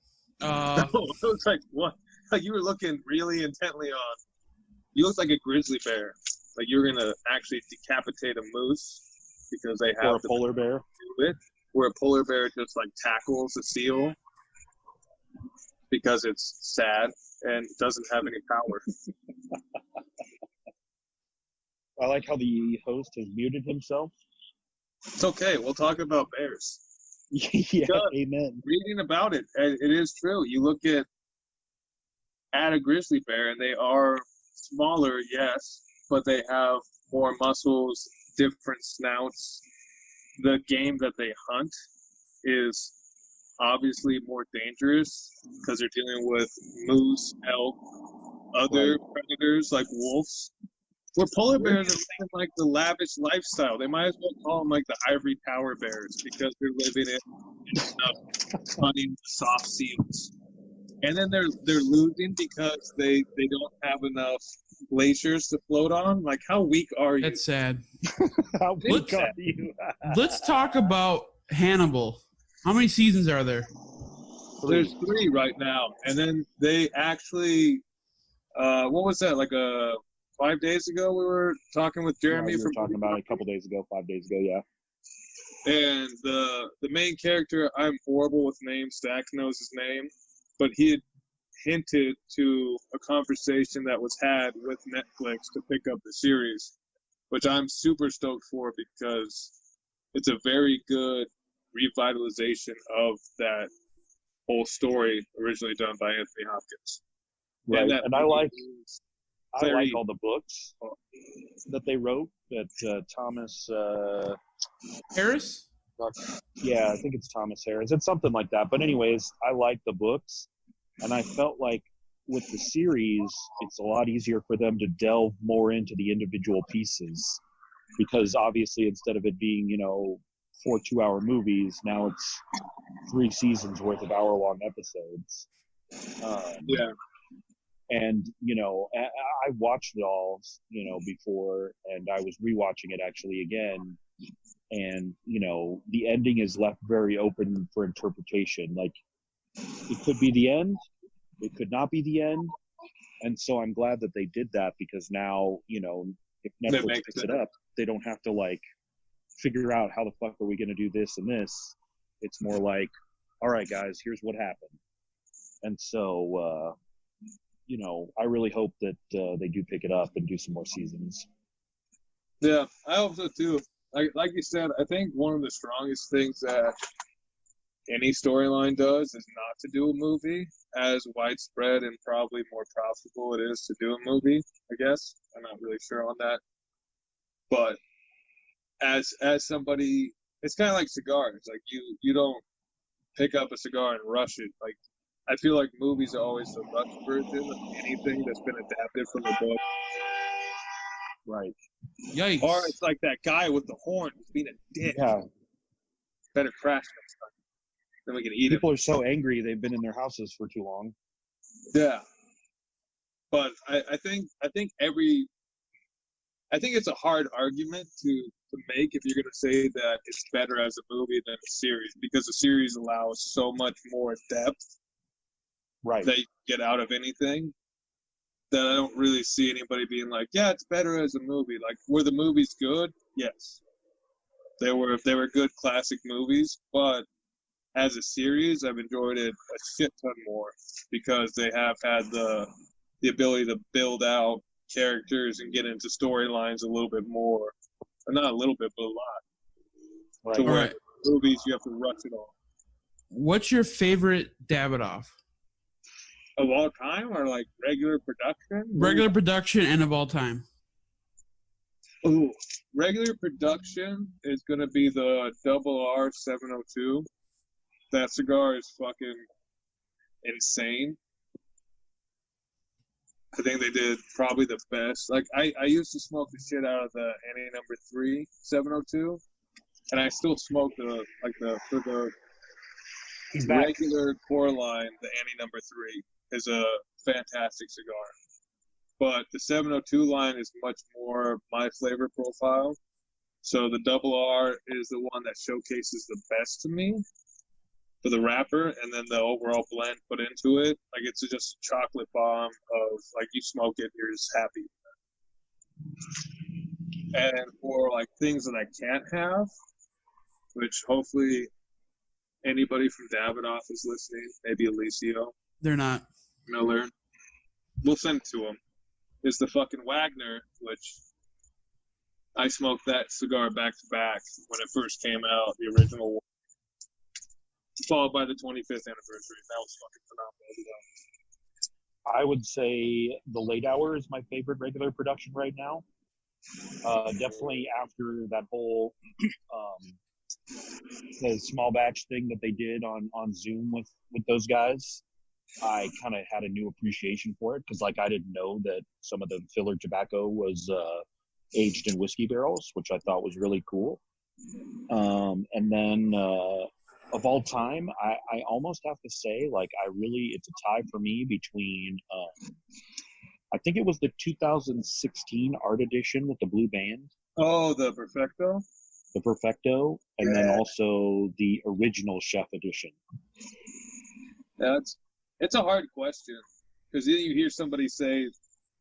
I was like, what? Like you were looking really intently on. You looked like a grizzly bear. Like you were gonna actually decapitate a moose because they have Or a polar bear. Do it. Where a polar bear just like tackles a seal because it's sad and doesn't have any power. I like how the host has muted himself. It's okay. We'll talk about bears. Yeah, amen. Reading about it, it is true. You look at a grizzly bear, and they are smaller, yes, but they have more muscles, different snouts. The game that they hunt is obviously more dangerous because they're dealing with moose, elk, other predators like wolves. Where polar bears are living like the lavish lifestyle. They might as well call them like the ivory tower bears because they're living in hunting soft seals. And then they're losing because they don't have enough glaciers to float on. Like, how weak are you? That's sad. How weak are you? Let's talk about Hannibal. How many seasons are there? There's 3 right now. And then they actually, what was that? Like 5 days ago, we were talking with Jeremy. We were talking about it a couple days ago, 5 days ago, yeah. And the main character, I'm horrible with names. Stack knows his name, but he had hinted to a conversation that was had with Netflix to pick up the series, which I'm super stoked for because it's a very good revitalization of that whole story originally done by Anthony Hopkins. Right, and I like very, all the books that they wrote. That Thomas Harris? Yeah, I think it's Thomas Harris. It's something like that. But anyways, I like the books, and I felt like with the series, it's a lot easier for them to delve more into the individual pieces because obviously instead of it being 4 2-hour movies, now it's 3 seasons worth of hour-long episodes. Yeah. And, I watched it all, before, and I was rewatching it actually again. And, the ending is left very open for interpretation. Like, it could be the end. It could not be the end. And so I'm glad that they did that because now, if Netflix picks it up, they don't have to, figure out how the fuck are we going to do this and this. It's more like, all right, guys, here's what happened. And so, I really hope that they do pick it up and do some more seasons. Yeah, I hope so too. Like you said, I think one of the strongest things that any storyline does is not to do a movie. As widespread and probably more profitable it is to do a movie, I guess. I'm not really sure on that. But as somebody, it's kind of like cigars. Like you don't pick up a cigar and rush it. Like I feel like movies are always the rushed version of anything that's been adapted from the book. Right. Yikes. Or it's like that guy with the horn who's being a dick. Yeah. Better crash next time. Then we can eat People are so angry they've been in their houses for too long. Yeah. But I think it's a hard argument to make if you're going to say that it's better as a movie than a series because a series allows so much more depth right. that you can get out of anything that I don't really see anybody being like, yeah, it's better as a movie. Like, were the movies good? Yes. They were good classic movies, but as a series, I've enjoyed it a shit ton more because they have had the ability to build out characters and get into storylines a little bit more. Not a little bit, but a lot. Right. To where Right. movies, you have to rush it all. What's your favorite Davidoff? Of all time or like regular production? Regular production and of all time. Ooh, regular production is going to be the R 702. That cigar is fucking insane. I think they did probably the best. Like, I used to smoke the shit out of the NA No. 3 702, and I still smoke He's back. regular core line, the Annie number 3, is a fantastic cigar. But the 702 line is much more my flavor profile. So the double R is the one that showcases the best to me for the wrapper, and then the overall blend put into it. Like, it's just a chocolate bomb of, like, you smoke it, you're just happy. And for, like, things that I can't have, which hopefully anybody from Davidoff is listening, maybe Alicio They're not. Miller, we'll send it to him, is the fucking Wagner, which I smoked that cigar back to back when it first came out, the original one, followed by the 25th anniversary. That was fucking phenomenal. I would say the late hour is my favorite regular production right now. Definitely after that whole the small batch thing that they did on Zoom with those guys, I kind of had a new appreciation for it because, like, I didn't know that some of the filler tobacco was aged in whiskey barrels, which I thought was really cool. And then of all time, I almost have to say, like, it's a tie for me between I think it was the 2016 art edition with the blue band. Oh, the Perfecto? The Perfecto, and then also the original Chef edition. Yeah, it's a hard question because then you hear somebody say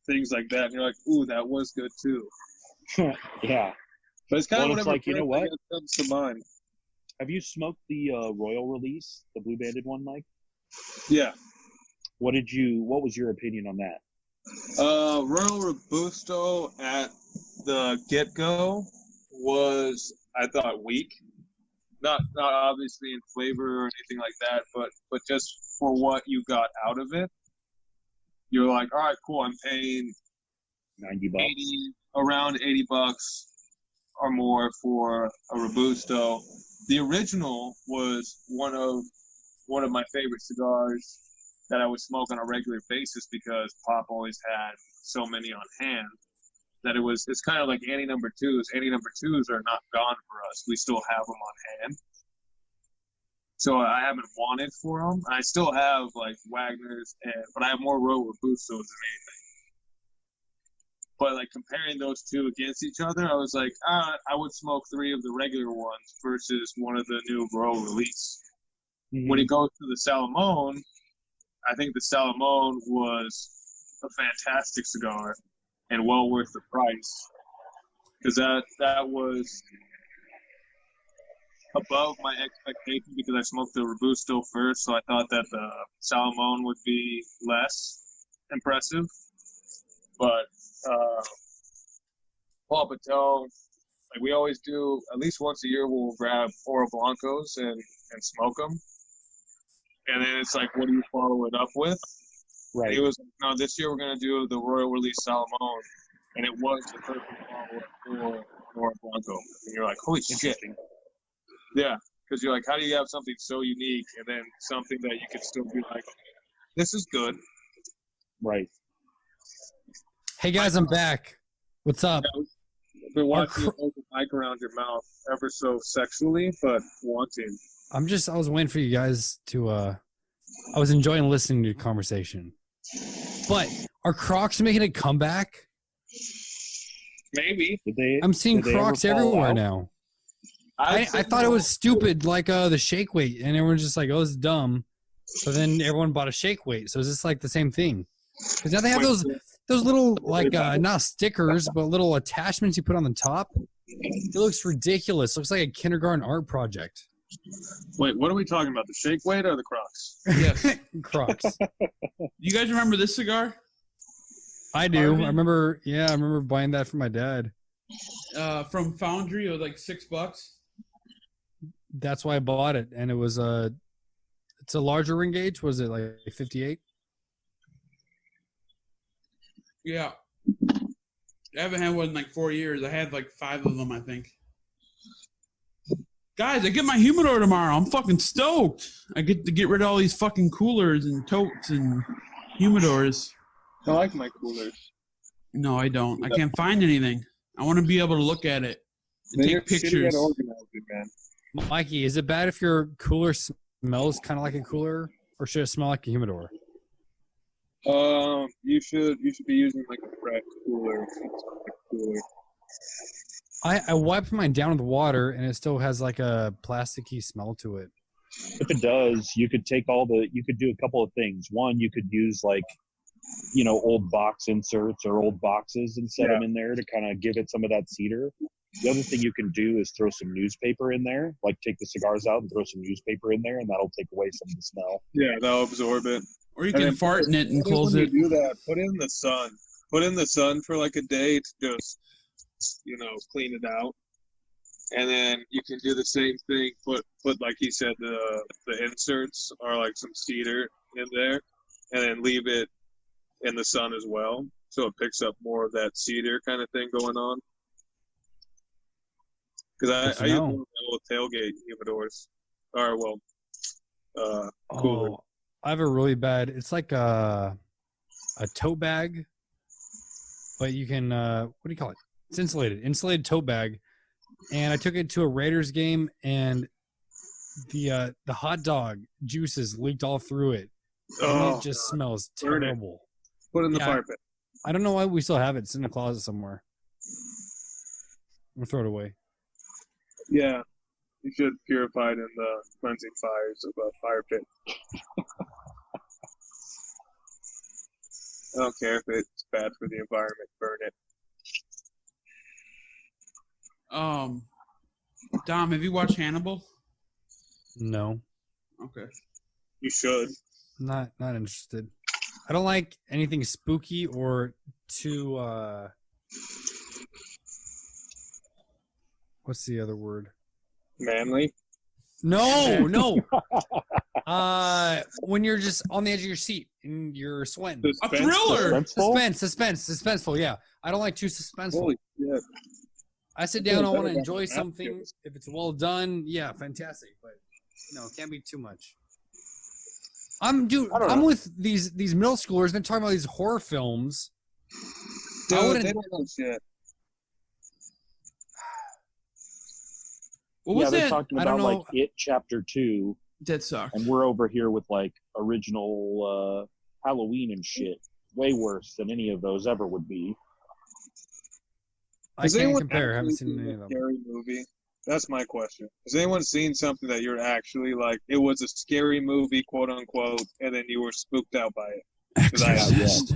things like that, and you're like, "Ooh, that was good too." Yeah, but it's kind of whatever like, you know what? comes to mind. Have you smoked the Royal release, the blue banded one, Mike? Yeah. What was your opinion on that? Royal Robusto at the get-go was, I thought, weak. Not obviously in flavor or anything like that, but just for what you got out of it, you're like, all right, cool. I'm paying $90, around $80 or more for a Robusto. The original was one of my favorite cigars that I would smoke on a regular basis because Pop always had so many on hand. That it's kind of like Annie number 2s. Annie number 2s are not gone for us. We still have them on hand. So I haven't wanted for them. I still have, like, Wagner's, but I have more Royal Robustos than anything. But, like, comparing those two against each other, I was like, I would smoke 3 of the regular ones versus one of the new Royal release. Mm-hmm. When it goes to the Salomon, I think the Salomon was a fantastic cigar and well worth the price, because that was above my expectation because I smoked the Robusto first, so I thought that the Salomon would be less impressive. But Paul Patel, like we always do, at least once a year we'll grab Oro Blancos and smoke them. And then it's like, what do you follow it up with? Right. He was like, no, this year we're going to do the Royal Release Salomon. And it was the perfect follow-up for Oro Blanco. And you're like, holy shit. Yeah, because you're like, how do you have something so unique and then something that you can still be like, this is good. Right. Hey, guys, I'm back. What's up? I've been watching you hold the mic around your mouth ever so sexually, but wanting. I was waiting for you guys to, I was enjoying listening to your conversation. But are Crocs making a comeback? Maybe. I'm seeing Crocs everywhere now. I thought it was stupid, like the shake weight, and everyone's just like, oh, it's dumb. But then everyone bought a shake weight, so it's just like the same thing. Because now they have those little, like, not stickers, but little attachments you put on the top. It looks ridiculous. Looks like a kindergarten art project. Wait, what are we talking about? The shake weight or the Crocs? Yes, Crocs. You guys remember this cigar? I do. I remember buying that for my dad. From Foundry, it was like $6. That's why I bought it, and it was it's a larger ring gauge. Was it like 58? Yeah. I haven't had one in like 4 years. I had like 5 of them, I think. Guys, I get my humidor tomorrow. I'm fucking stoked. I get to get rid of all these fucking coolers and totes and humidors. I like my coolers. No, I don't. I can't find anything. I want to be able to look at it and take pictures. Mikey, is it bad if your cooler smells kind of like a cooler, or should it smell like a humidor? You should be using like a fresh cooler. I wiped mine down with water, and it still has like a plasticky smell to it. If it does, you could take you could do a couple of things. One, you could use like, old box inserts or old boxes and set them in there to kind of give it some of that cedar. The other thing you can do is throw some newspaper in there, like take the cigars out and throw some newspaper in there, and that'll take away some of the smell. Yeah, that'll absorb it. Or you can fart in it and close it. You do that, put it in the sun. Put it in the sun for like a day to just, clean it out. And then you can do the same thing. Put like he said, the inserts are like some cedar in there, and then leave it in the sun as well, so it picks up more of that cedar kind of thing going on. Because I use one of the tailgate humidors, cooler. I have a really bad. It's like a tote bag, but you can what do you call it? It's insulated tote bag. And I took it to a Raiders game, and the hot dog juices leaked all through it. And it just smells terrible. Put it in the fire pit. I don't know why we still have it. It's in the closet somewhere. We'll throw it away. Yeah, you should purify it in the cleansing fires of a fire pit. I don't care if it's bad for the environment. Burn it. Dom, have you watched Hannibal? No. Okay. You should. Not interested. I don't like anything spooky or too what's the other word? Manly? No. When you're just on the edge of your seat and you're sweating. A thriller. Suspenseful, yeah. I don't like too suspenseful. Holy shit. I sit down, I want to enjoy something. If it's well done, yeah, fantastic. But no, it can't be too much. I'm with these middle schoolers. They're talking about these horror films. Dude, they don't know shit. What was they're it? talking about like It Chapter 2. That sucks. And we're over here with like original Halloween and shit. Way worse than any of those ever would be. I can't compare. I haven't seen any of them. Scary movie? That's my question. Has anyone seen something that you're actually like, it was a scary movie, quote unquote, and then you were spooked out by it? Exorcist.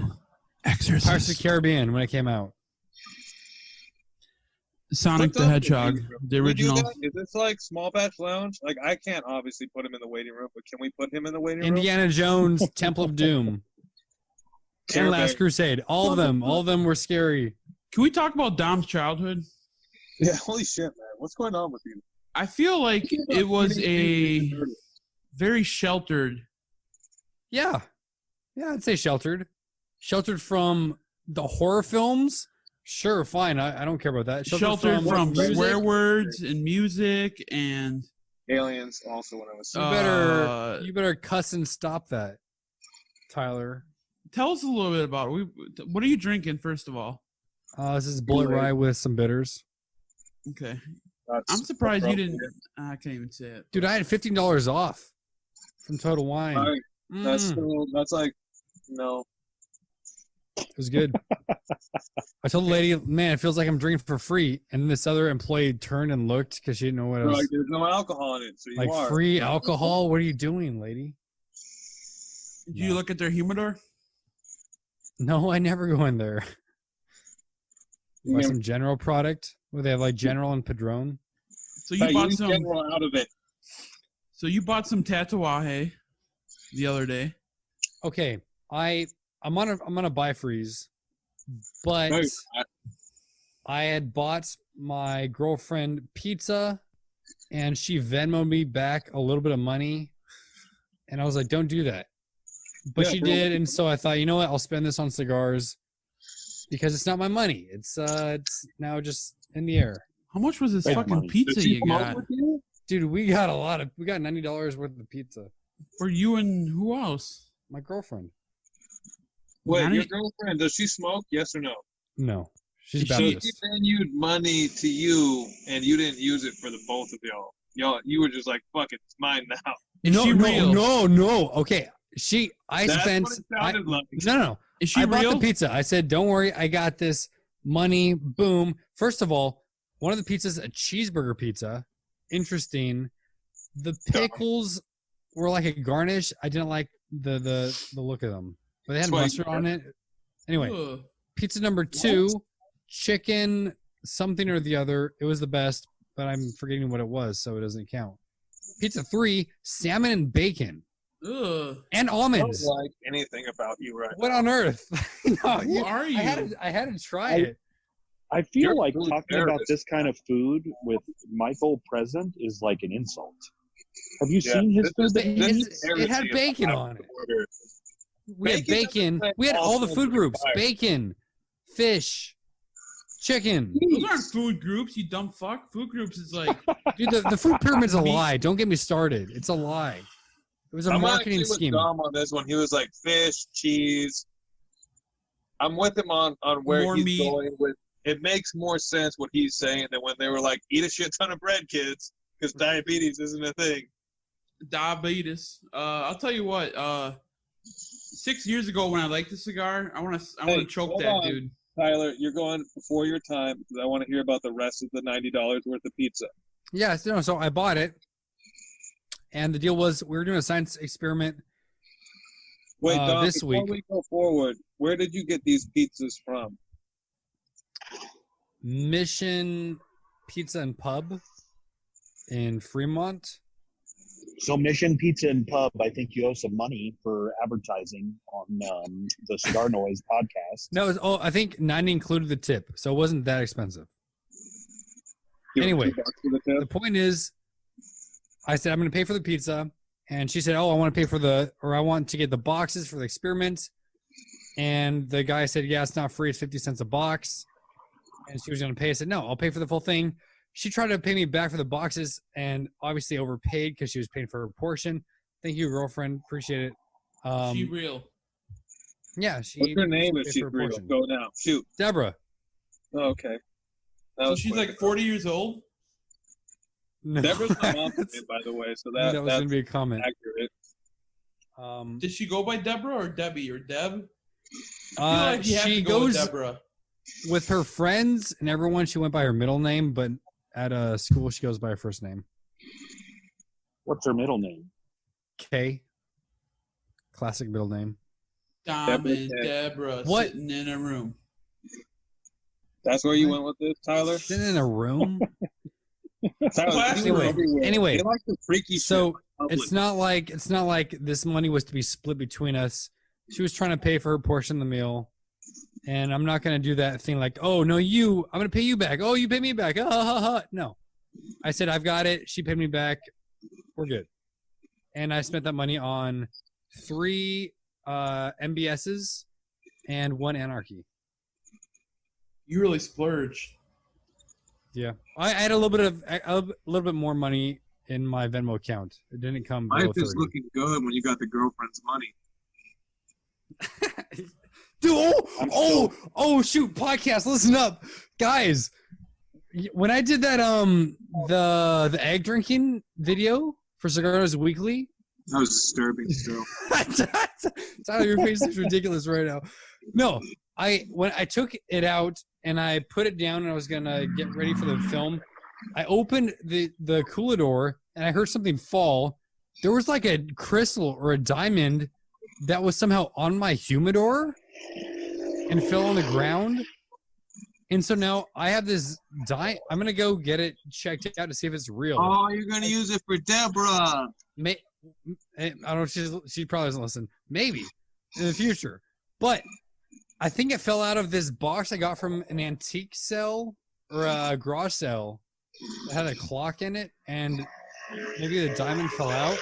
Pirates of the Caribbean when it came out. Sonic the Hedgehog, the original. Is this like Small Batch Lounge? Like, I can't obviously put him in the waiting room, but can we put him in the waiting room? Indiana Jones, Temple of Doom, and Last Crusade. All of them were scary. Can we talk about Dom's childhood? Yeah, holy shit, man. What's going on with you? I feel like it was a very sheltered. Yeah, I'd say sheltered. Sheltered from the horror films. Sure, fine. I don't care about that. Sheltered from swear words and music and aliens. Also, when I was you better cuss and stop that, Tyler. Tell us a little bit about it. What are you drinking, first of all? This is Bullet Rye with some bitters. Okay. I'm surprised you didn't. I can't even say it. Dude, I had $15 off from Total Wine. That's like, no. It was good. I told the lady, man, it feels like I'm drinking for free. And this other employee turned and looked because she didn't know what it was. Like, there's no alcohol in it, so you are. Free alcohol? What are you doing, lady? Did you look at their humidor? No, I never go in there. Buy some General product where they have like General and Padron. So you bought some General out of it. So you bought some Tatuaje the other day. Okay, I'm on a buy freeze, but I had bought my girlfriend pizza, and she Venmoed me back a little bit of money, and I was like, "Don't do that," but she did, and so I thought, you know what, I'll spend this on cigars because it's not my money. It's now just in the air. How much was this fucking pizza you got? Dude, we got $90 worth of pizza. For you and who else? My girlfriend. Wait, your girlfriend, does she smoke? Yes or no? No. She's Baptist. She valued money to you, and you didn't use it for the both of y'all. You were just like, fuck it, it's mine now. Is she real? No. Okay. I That's spent. what it sounded like. No. Is she I bought real? the pizza. I said, don't worry. I got this. Money. Boom. First of all, one of the pizzas, a cheeseburger pizza. Interesting. The pickles were like a garnish. I didn't like the look of them. But they had mustard on it. Anyway, pizza number 2, chicken something or the other. It was the best, but I'm forgetting what it was, so it doesn't count. Pizza 3, salmon and bacon. Ugh. And I almonds. don't like anything about you right What now. on earth? No, Who are you? I had to try it. I feel You're like really talking about this kind of food with Michael present is like an insult. Have you seen his food? That he eats? It had bacon on it. We had bacon. We had all the food groups. Bacon, fish, chicken. Those aren't food groups, you dumb fuck. Food groups is like... Dude, the food pyramid's a lie. Don't get me started. It's a lie. It was a marketing scheme. I'm with Dom on this one. He was like fish, cheese. I'm with him on where More he's meat. going with. It makes more sense what he's saying than when they were like, eat a shit ton of bread, kids, because diabetes isn't a thing. Diabetes. I'll tell you what. 6 years ago, when I liked the cigar, I want to choke hold that on. dude. Tyler, you're going before your time because I want to hear about the rest of the $90 worth of pizza. Yeah, so I bought it, and the deal was we were doing a science experiment. Wait, Dom, this before week. we go forward, where did you get these pizzas from? Mission Pizza and Pub in Fremont. So Mission Pizza and Pub, I think you owe some money for advertising on the CigarNoise podcast. No, I think 90 included the tip, so it wasn't that expensive. Anyway, the point is, I said I'm going to pay for the pizza, and she said, "Oh, I want to get the boxes for the experiment." And the guy said, "Yeah, it's not free; it's 50 cents a box." And she was going to pay. I said, "No, I'll pay for the full thing." She tried to pay me back for the boxes, and obviously overpaid because she was paying for her portion. Thank you, girlfriend. Appreciate it. She real. Yeah, she. What's her name if paid she's for her real? portion. Go now. Shoot. Deborah. Oh, okay. That So was she's quick. like 40 years old? No. Deborah's my mom's name, by the way, so that was that's going to be a comment. accurate. Did she go by Deborah or Debbie or Deb? I feel like you have she to go with goes Deborah. with her friends and everyone. She went by her middle name, but at school she goes by her first name. What's her middle name? K. Classic middle name. Dom and Deborah What? sitting in a room. That's where you went with this, Tyler? Sitting in a room. Tyler, you were everywhere. Anyway, You like the freaky so shit in public. it's not like this money was to be split between us. She was trying to pay for her portion of the meal, and I'm not going to do that thing like, oh no, I'm going to pay you back. Oh, you pay me back. No, I said I've got it. She paid me back. We're good. And I spent that money on 3 MBSs and 1 Anarchy. You really splurged. Yeah, I had a little bit more money in my Venmo account. It didn't come below Life is 30. looking good when you got the girlfriend's money. Dude, shoot, podcast, listen up. Guys, when I did that the egg drinking video for CigarNoise Weekly, That was disturbing still. Tyler, your face is ridiculous right now. No, when I took it out and I put it down and I was gonna get ready for the film, I opened the cooler door and I heard something fall. There was like a crystal or a diamond that was somehow on my humidor and fell on the ground. And so now I have this I'm gonna go get it checked out to see if it's real. Oh, you're gonna use it for Deborah. I don't know if she probably doesn't listen. Maybe in the future. But I think it fell out of this box I got from an antique sale or a garage sale that had a clock in it, and maybe the diamond fell out.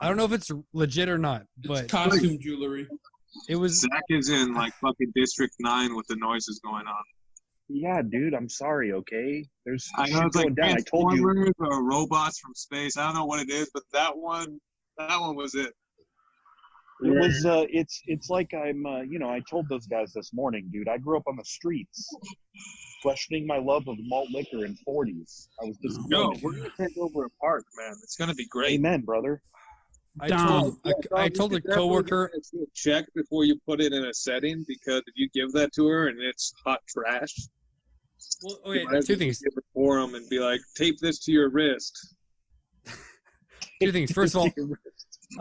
I don't know if it's legit or not, but It's costume jewelry. it was. Zach is in like fucking District 9 with the noises going on. Yeah, dude, I'm sorry, okay? There's I know shit it's like going down. I told you. Transformers or robots from space. I don't know what it is, but that one was it. It was it's like I'm I told those guys this morning, dude. I grew up on the streets. questioning my love of malt liquor in 40s. I was No, disappointed. we're gonna take over a park, man. It's gonna be great. Amen, brother. I Dom. told a coworker. Check before you put it in a setting, because if you give that to her and it's hot trash, Well, you okay, might as two well things. give it for 'em and be like, tape this to your wrist. Two things. First of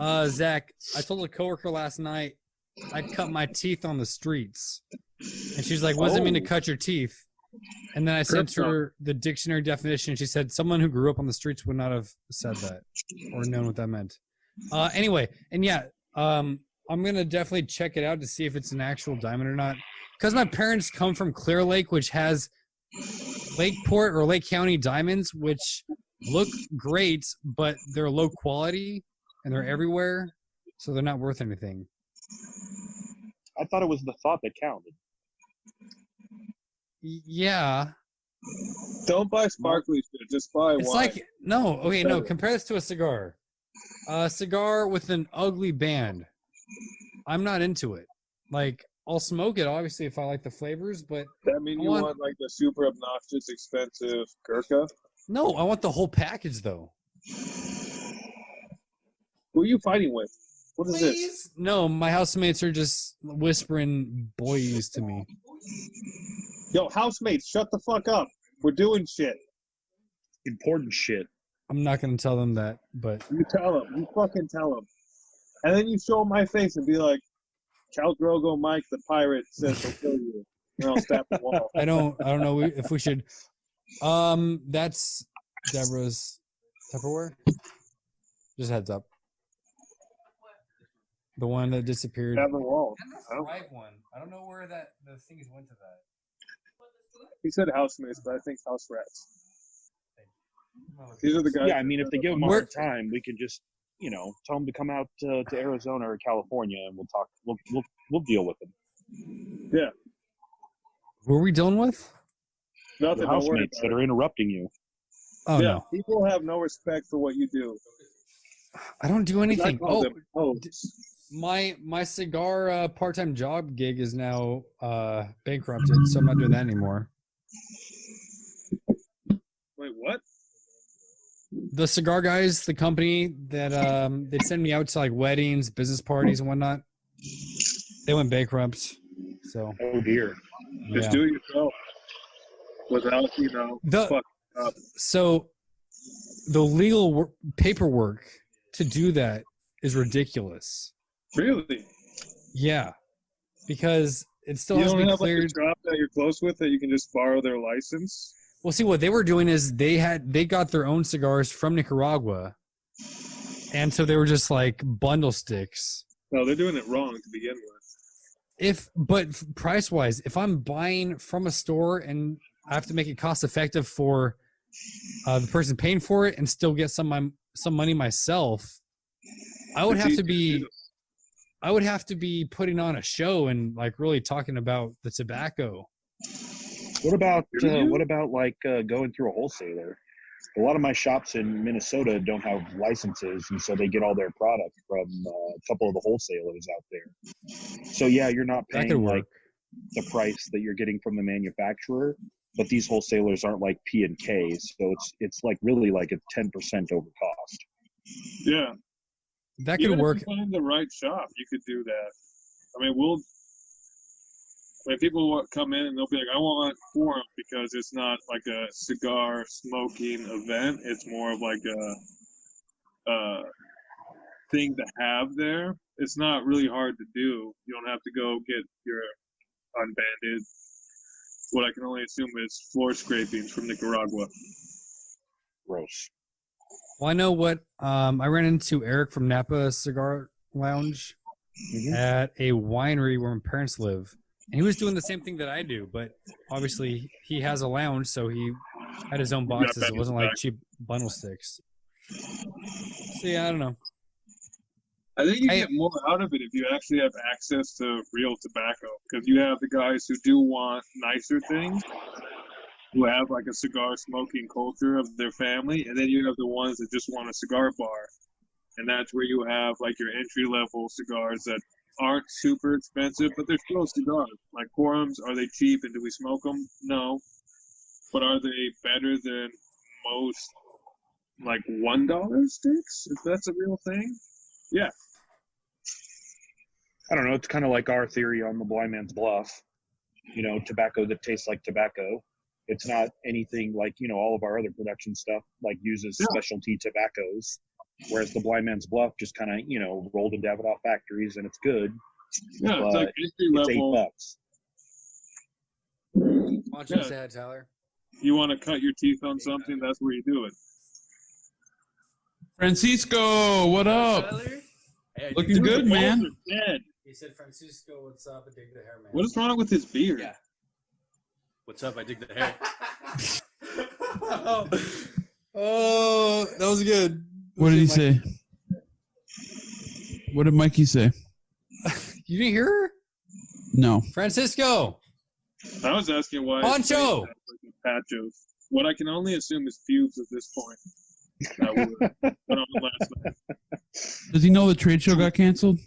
all, Zach, I told a coworker last night I cut my teeth on the streets, and she's like, "What does it mean to cut your teeth?" And then I sent her the dictionary definition. She said someone who grew up on the streets would not have said that or known what that meant. Anyway, and yeah, I'm gonna definitely check it out to see if it's an actual diamond or not. Because my parents come from Clear Lake, which has Lakeport or Lake County diamonds, which look great, but they're low quality and they're everywhere, so they're not worth anything. I thought it was the thought that counted. Yeah, Don't buy sparkly shit. Just buy it's wine. like no. Okay, no. better. Compare this to a cigar. A cigar with an ugly band. I'm not into it. Like, I'll smoke it obviously if I like the flavors, but That mean I you want- want like the super obnoxious, expensive Gurkha? no, I want the whole package though. Who are you fighting with? What is this? Please? No, my housemates are just whispering boys to me. Yo, housemates, shut the fuck up. We're doing shit. Important shit. I'm not gonna tell them that, but You tell them. You fucking tell them. And then you show them my face and be like, Cal Drogo Mike the pirate says he'll kill you. And I'll stab the wall. I don't know if we should. That's Deborah's Tupperware. Just a heads up. The one that disappeared. Stab the wall. one. I don't know where the things went to that. He said housemates, but I think house rats. These are the guys. Yeah, I mean, if they give them a We're- hard time, we can just, tell them to come out to Arizona or California, and we'll talk. We'll deal with them. Yeah. Who are we dealing with? Nothing. The Don't worry housemates about that it. are interrupting you. Oh Yeah, no, people have no respect for what you do. I don't do I anything. call Oh, them hoes. my cigar part-time job gig is now bankrupted, so I'm not doing that anymore. Wait, what? The cigar guys, the company that they send me out to like weddings, business parties, and whatnot, they went bankrupt. So Oh dear. Just yeah. do it yourself. Without, fuck up. So the legal paperwork to do that is ridiculous. Really? Yeah, because it still You has to don't be have like a cleared. shop that you're close with that you can just borrow their license? Well, see, what they were doing is they got their own cigars from Nicaragua, and so they were just like bundle sticks. No, they're doing it wrong to begin with. But price wise, if I'm buying from a store and I have to make it cost effective for the person paying for it and still get some money myself, I would It's have easy to be do. I would have to be putting on a show and like really talking about the tobacco. What about Really? going through a wholesaler? A lot of my shops in Minnesota don't have licenses, and so they get all their product from a couple of the wholesalers out there. So yeah, you're not That could paying work. like the price that you're getting from the manufacturer, but these wholesalers aren't like P and K, so it's like really like a 10% over cost. Yeah. That Even could work. if you find the right shop, you could do that. I mean, people will come in and they'll be like, I want Forum because it's not like a cigar smoking event. It's more of like a thing to have there. It's not really hard to do. You don't have to go get your unbanded, what I can only assume is floor scrapings from Nicaragua. Gross. Well, I know what I ran into Eric from Napa Cigar Lounge Mhm. at a winery where my parents live, and he was doing the same thing that I do. But obviously, he has a lounge, so he had his own boxes. It wasn't like cheap bundle sticks. So yeah, I don't know. I think you I- get more out of it if you actually have access to real tobacco, because you have the guys who do want nicer things, who have like a cigar smoking culture of their family, and then you have the ones that just want a cigar bar, and that's where you have like your entry level cigars that aren't super expensive, but they're still cigars. Like Quorums, are they cheap and do we smoke them? No. But are they better than most, like, $1 sticks? If that's a real thing? Yeah. I don't know. It's kind of like our theory on the blind man's bluff. You know, tobacco that tastes like tobacco. It's not anything like, you know, all of our other production stuff, like uses specialty tobaccos. Whereas the blind man's bluff just kind of, you know, rolled in Davidoff factories and it's good. Yeah, it's like entry level. It's $8. Watch this ad, Tyler. You want to cut your teeth on something, that's where you do it. Francisco, what up? Hey, Looking good, man. Dead. He said, Francisco, what's up? I dig the hair, man. What is wrong with his beard? Yeah. What's up? I dig the hair. Oh, that was good. What did he say? What did Mikey say? You didn't hear her? No. Francisco. I was asking why. Poncho. Patchos. What I can only assume is pubes at this point. That went on last night. Does he know the trade show got canceled?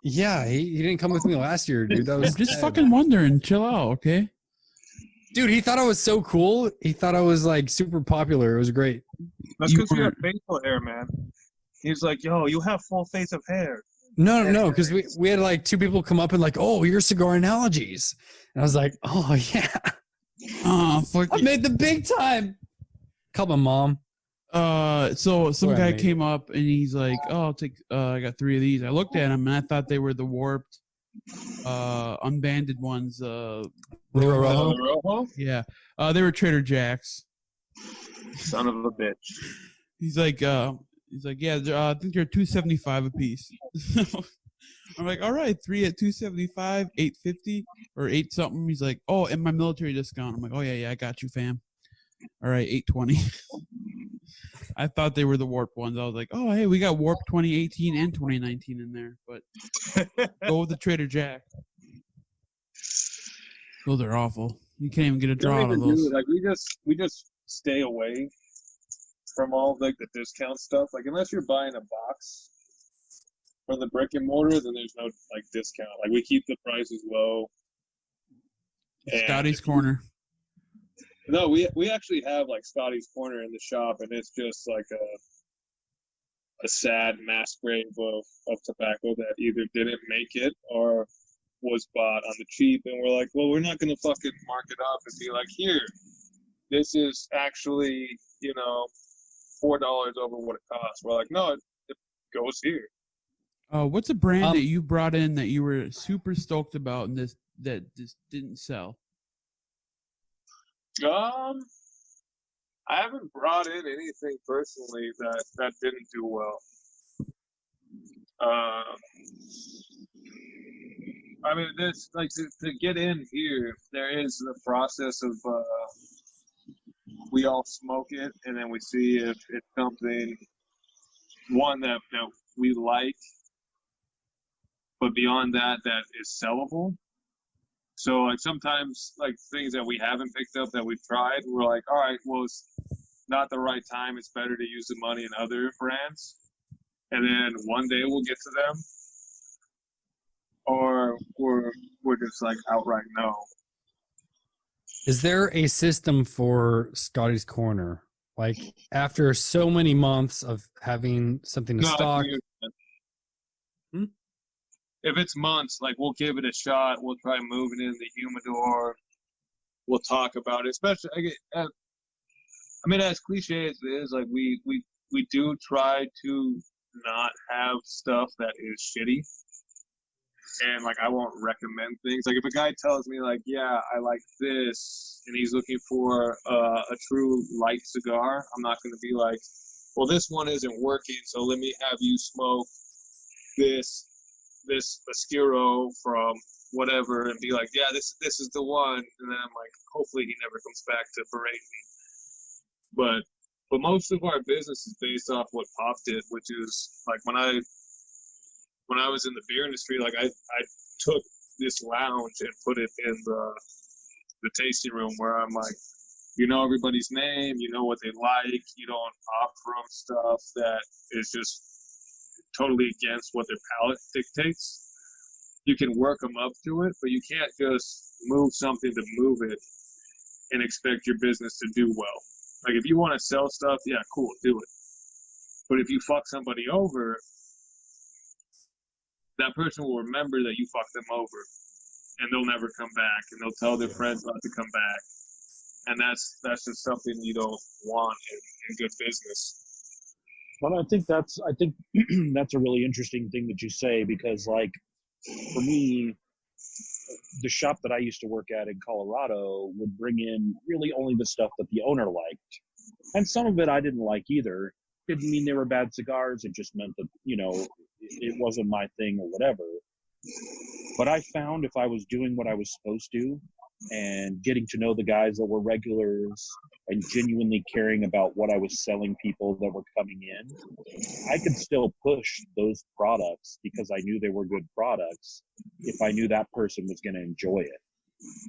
Yeah, he didn't come with me last year, dude. That was I'm just fucking wondering. Chill out, okay? Dude, he thought I was so cool. He thought I was like super popular. It was great. That's because you have facial hair, man. He's like, yo, you have full face of hair. No, because we had like two people come up and like, oh, your cigar analogies. And I was like, oh, yeah. Oh, fuck. I made the big time. Called my mom. So some guy came up and he's like, oh, I'll take, I got 3 of these. I looked at them and I thought they were the warped, unbanded ones. Rojo? Yeah. They were Trader Jack's. Son of a bitch. He's like, yeah, I think they're $275 a piece. I'm like, all right, 3 at $275, $850 or 8 something. He's like, oh, and my military discount. I'm like, oh yeah, I got you, fam. All right, $820. I thought they were the warped ones. I was like, oh, hey, we got warped 2018 and 2019 in there, but go with the Trader Jack. Those are awful. You can't even get a draw out of those. Like we just stay away from all like the discount stuff. Like unless you're buying a box from the brick and mortar, then there's no like discount. Like we keep the prices low. Scotty's Corner. No, we actually have like Scotty's Corner in the shop, and it's just like a sad mass grave of tobacco that either didn't make it or was bought on the cheap, and we're like, well, we're not gonna fucking mark it up and be like, here, this is actually, you know, $4 over what it costs. We're like, no, it goes here. What's a brand that you brought in that you were super stoked about and that just didn't sell? I haven't brought in anything personally that didn't do well. I mean, this like to get in here, there is the process of we all smoke it, and then we see if it's something one that we like, but beyond that is sellable. So like sometimes like things that we haven't picked up that we've tried, we're like, all right, well, it's not the right time. It's better to use the money in other brands, and then one day we'll get to them. Or we're just like outright no. Is there a system for Scotty's Corner? Like after so many months of having something to stock? If it's months, like we'll give it a shot. We'll try moving it in the humidor. We'll talk about it. Especially, I mean, as cliche as it is, like we do try to not have stuff that is shitty. And like I won't recommend things. Like if a guy tells me like, yeah, I like this, and he's looking for a true light cigar, I'm not going to be like, well, this one isn't working, so let me have you smoke this Oscuro from whatever, and be like, yeah, this is the one. And then I'm like, hopefully he never comes back to berate me. But most of our business is based off what Pop did, which is like when I was in the beer industry, like I took this lounge and put it in the tasting room where I'm like, you know everybody's name, you know what they like, you don't offer them stuff that is just totally against what their palate dictates. You can work them up to it, but you can't just move something to move it and expect your business to do well. Like, if you want to sell stuff, yeah, cool, do it. But if you fuck somebody over, that person will remember that you fucked them over, and they'll never come back, and they'll tell their friends not to come back. And that's just something you don't want in good business. Well, I think that's a really interesting thing that you say, because like for me, the shop that I used to work at in Colorado would bring in really only the stuff that the owner liked. And some of it I didn't like either. Didn't mean they were bad cigars. It just meant that, it wasn't my thing or whatever. But I found if I was doing what I was supposed to and getting to know the guys that were regulars and genuinely caring about what I was selling people that were coming in, I could still push those products because I knew they were good products if I knew that person was going to enjoy it.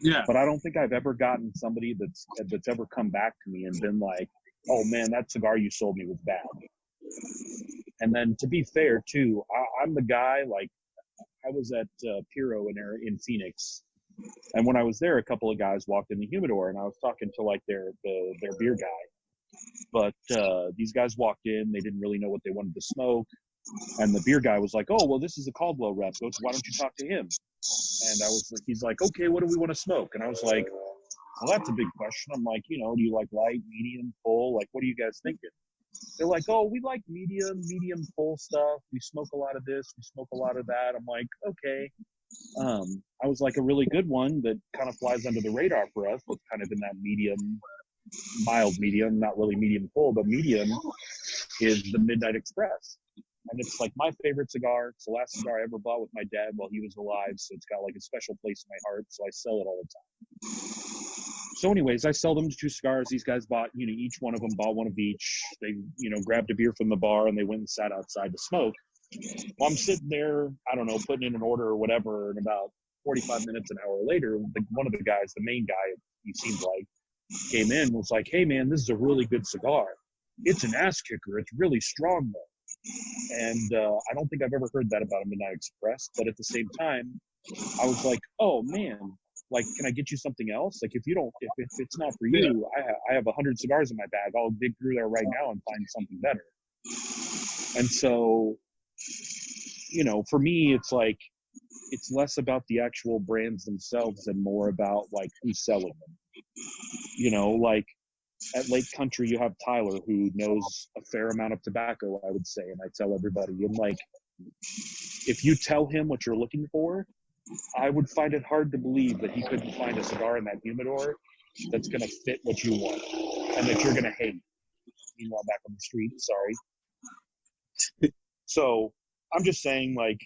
Yeah. But I don't think I've ever gotten somebody that's ever come back to me and been like, oh man, that cigar you sold me was bad. And then to be fair too, I'm the guy, like I was at Piro in Phoenix. And when I was there, a couple of guys walked in the humidor, and I was talking to like their beer guy. But these guys walked in, they didn't really know what they wanted to smoke, and the beer guy was like, "Oh, well, this is a Caldwell rep. So why don't you talk to him?" And he's like, "Okay, what do we want to smoke?" And I was like, "Well, that's a big question." I'm like, do you like light, medium, full? Like, what are you guys thinking? They're like, "Oh, we like medium, full stuff. We smoke a lot of this, we smoke a lot of that." I'm like, okay. I was like, a really good one that kind of flies under the radar for us, but kind of in that medium, mild medium, not really medium full, but medium, is the Midnight Express. And it's like my favorite cigar. It's the last cigar I ever bought with my dad while he was alive, so it's got like a special place in my heart, so I sell it all the time. So anyways, I sell them 2 cigars. These guys bought, each one of them bought one of each. They, grabbed a beer from the bar and they went and sat outside to smoke. Well, I'm sitting there, I don't know, putting in an order or whatever, and about 45 minutes, an hour later, one of the guys, the main guy, he seemed like, came in and was like, "Hey, man, this is a really good cigar. It's an ass kicker. It's really strong, though." And I don't think I've ever heard that about a Midnight Express, but at the same time, I was like, "Oh, man, like, can I get you something else? Like, if it's not for you, I have 100 cigars in my bag. I'll dig through there right now and find something better." And so, for me, it's like, it's less about the actual brands themselves and more about like who's selling them. Like at Lake Country, you have Tyler, who knows a fair amount of tobacco, I would say. And I tell everybody, and like, if you tell him what you're looking for, I would find it hard to believe that he couldn't find a cigar in that humidor that's going to fit what you want and that you're going to hate. Meanwhile, back on the street, sorry. So I'm just saying, like,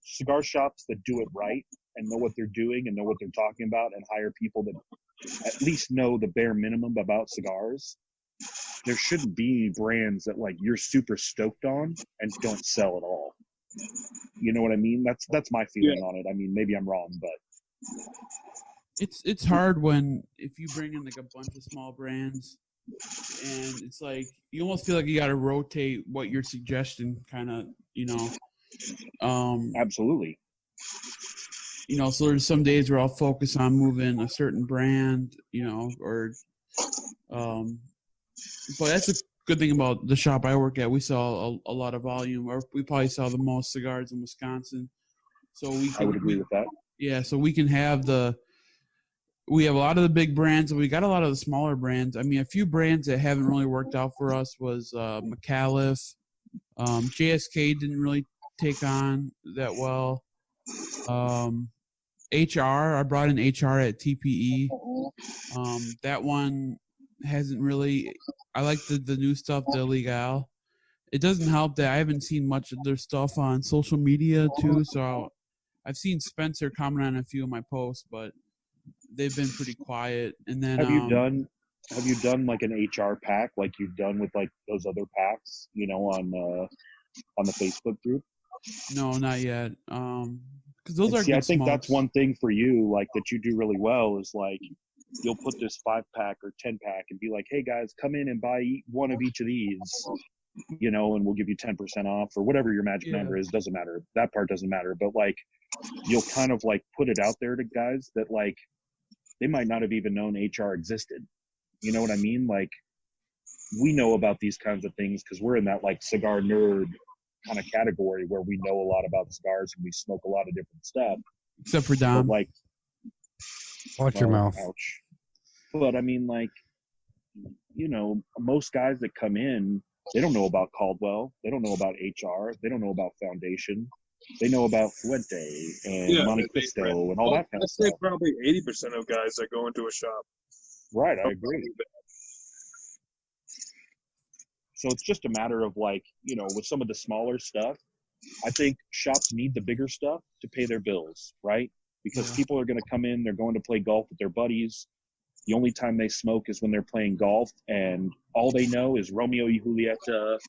cigar shops that do it right and know what they're doing and know what they're talking about and hire people that at least know the bare minimum about cigars. There shouldn't be brands that like you're super stoked on and don't sell at all. You know what I mean? That's my feeling on it. I mean, maybe I'm wrong, but it's hard if you bring in like a bunch of small brands, and it's like you almost feel like you got to rotate what your suggestion kind of, absolutely. So there's some days where I'll focus on moving a certain brand, but that's a good thing about the shop I work at. We sell a lot of volume, or we probably sell the most cigars in Wisconsin. So I would agree with that. Yeah, so we can have we have a lot of the big brands, and we got a lot of the smaller brands. I mean, a few brands that haven't really worked out for us was McAuliffe. JSK didn't really take on that well. HR, I brought in HR at TPE. That one hasn't really. I like the new stuff, the Illegal. It doesn't help that I haven't seen much of their stuff on social media too. So I've seen Spencer comment on a few of my posts, but they've been pretty quiet. And then have you done like an HR pack like you've done with like those other packs, on the Facebook group? No, not yet. Because those are I think smokes. that's one thing for you, like that you do really well, is like you'll put this 5-pack or 10-pack and be like, "Hey guys, come in and buy one of each of these, and we'll give you 10% off," or whatever your magic number is. Doesn't matter. That part doesn't matter. But like, you'll kind of like put it out there to guys that like they might not have even known HR existed. You know what I mean? Like, we know about these kinds of things because we're in that like cigar nerd kind of category where we know a lot about cigars and we smoke a lot of different stuff. Except for Dom. But like, Watch your mouth. Ouch. But I mean, like, you know, most guys that come in, they don't know about Caldwell. They don't know about HR. They don't know about Foundation. They know about Fuente and Monte Cristo and all that kind of stuff. I'd say probably 80% of guys that go into a shop. Right, I agree. So it's just a matter of like, you know, with some of the smaller stuff, I think shops need the bigger stuff to pay their bills, right? Because people are going to come in, they're going to play golf with their buddies. The only time they smoke is when they're playing golf, and all they know is Romeo y Julieta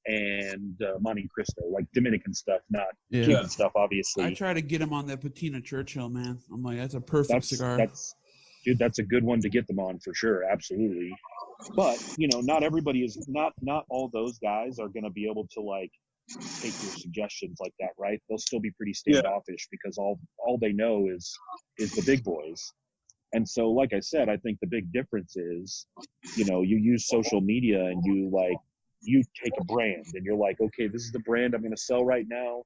and Monte Cristo, like Dominican stuff, not Cuban stuff, obviously. I try to get them on that Patina Churchill, man. I'm like, that's a perfect cigar. Dude, that's a good one to get them on for sure, absolutely. But, you know, not everybody is, not all those guys are going to be able to, like, take your suggestions like that, right? They'll still be pretty standoffish because all they know is the big boys. And so, like I said, I think the big difference is, you know, you use social media and you take a brand and you're like, okay, this is the brand I'm going to sell right now.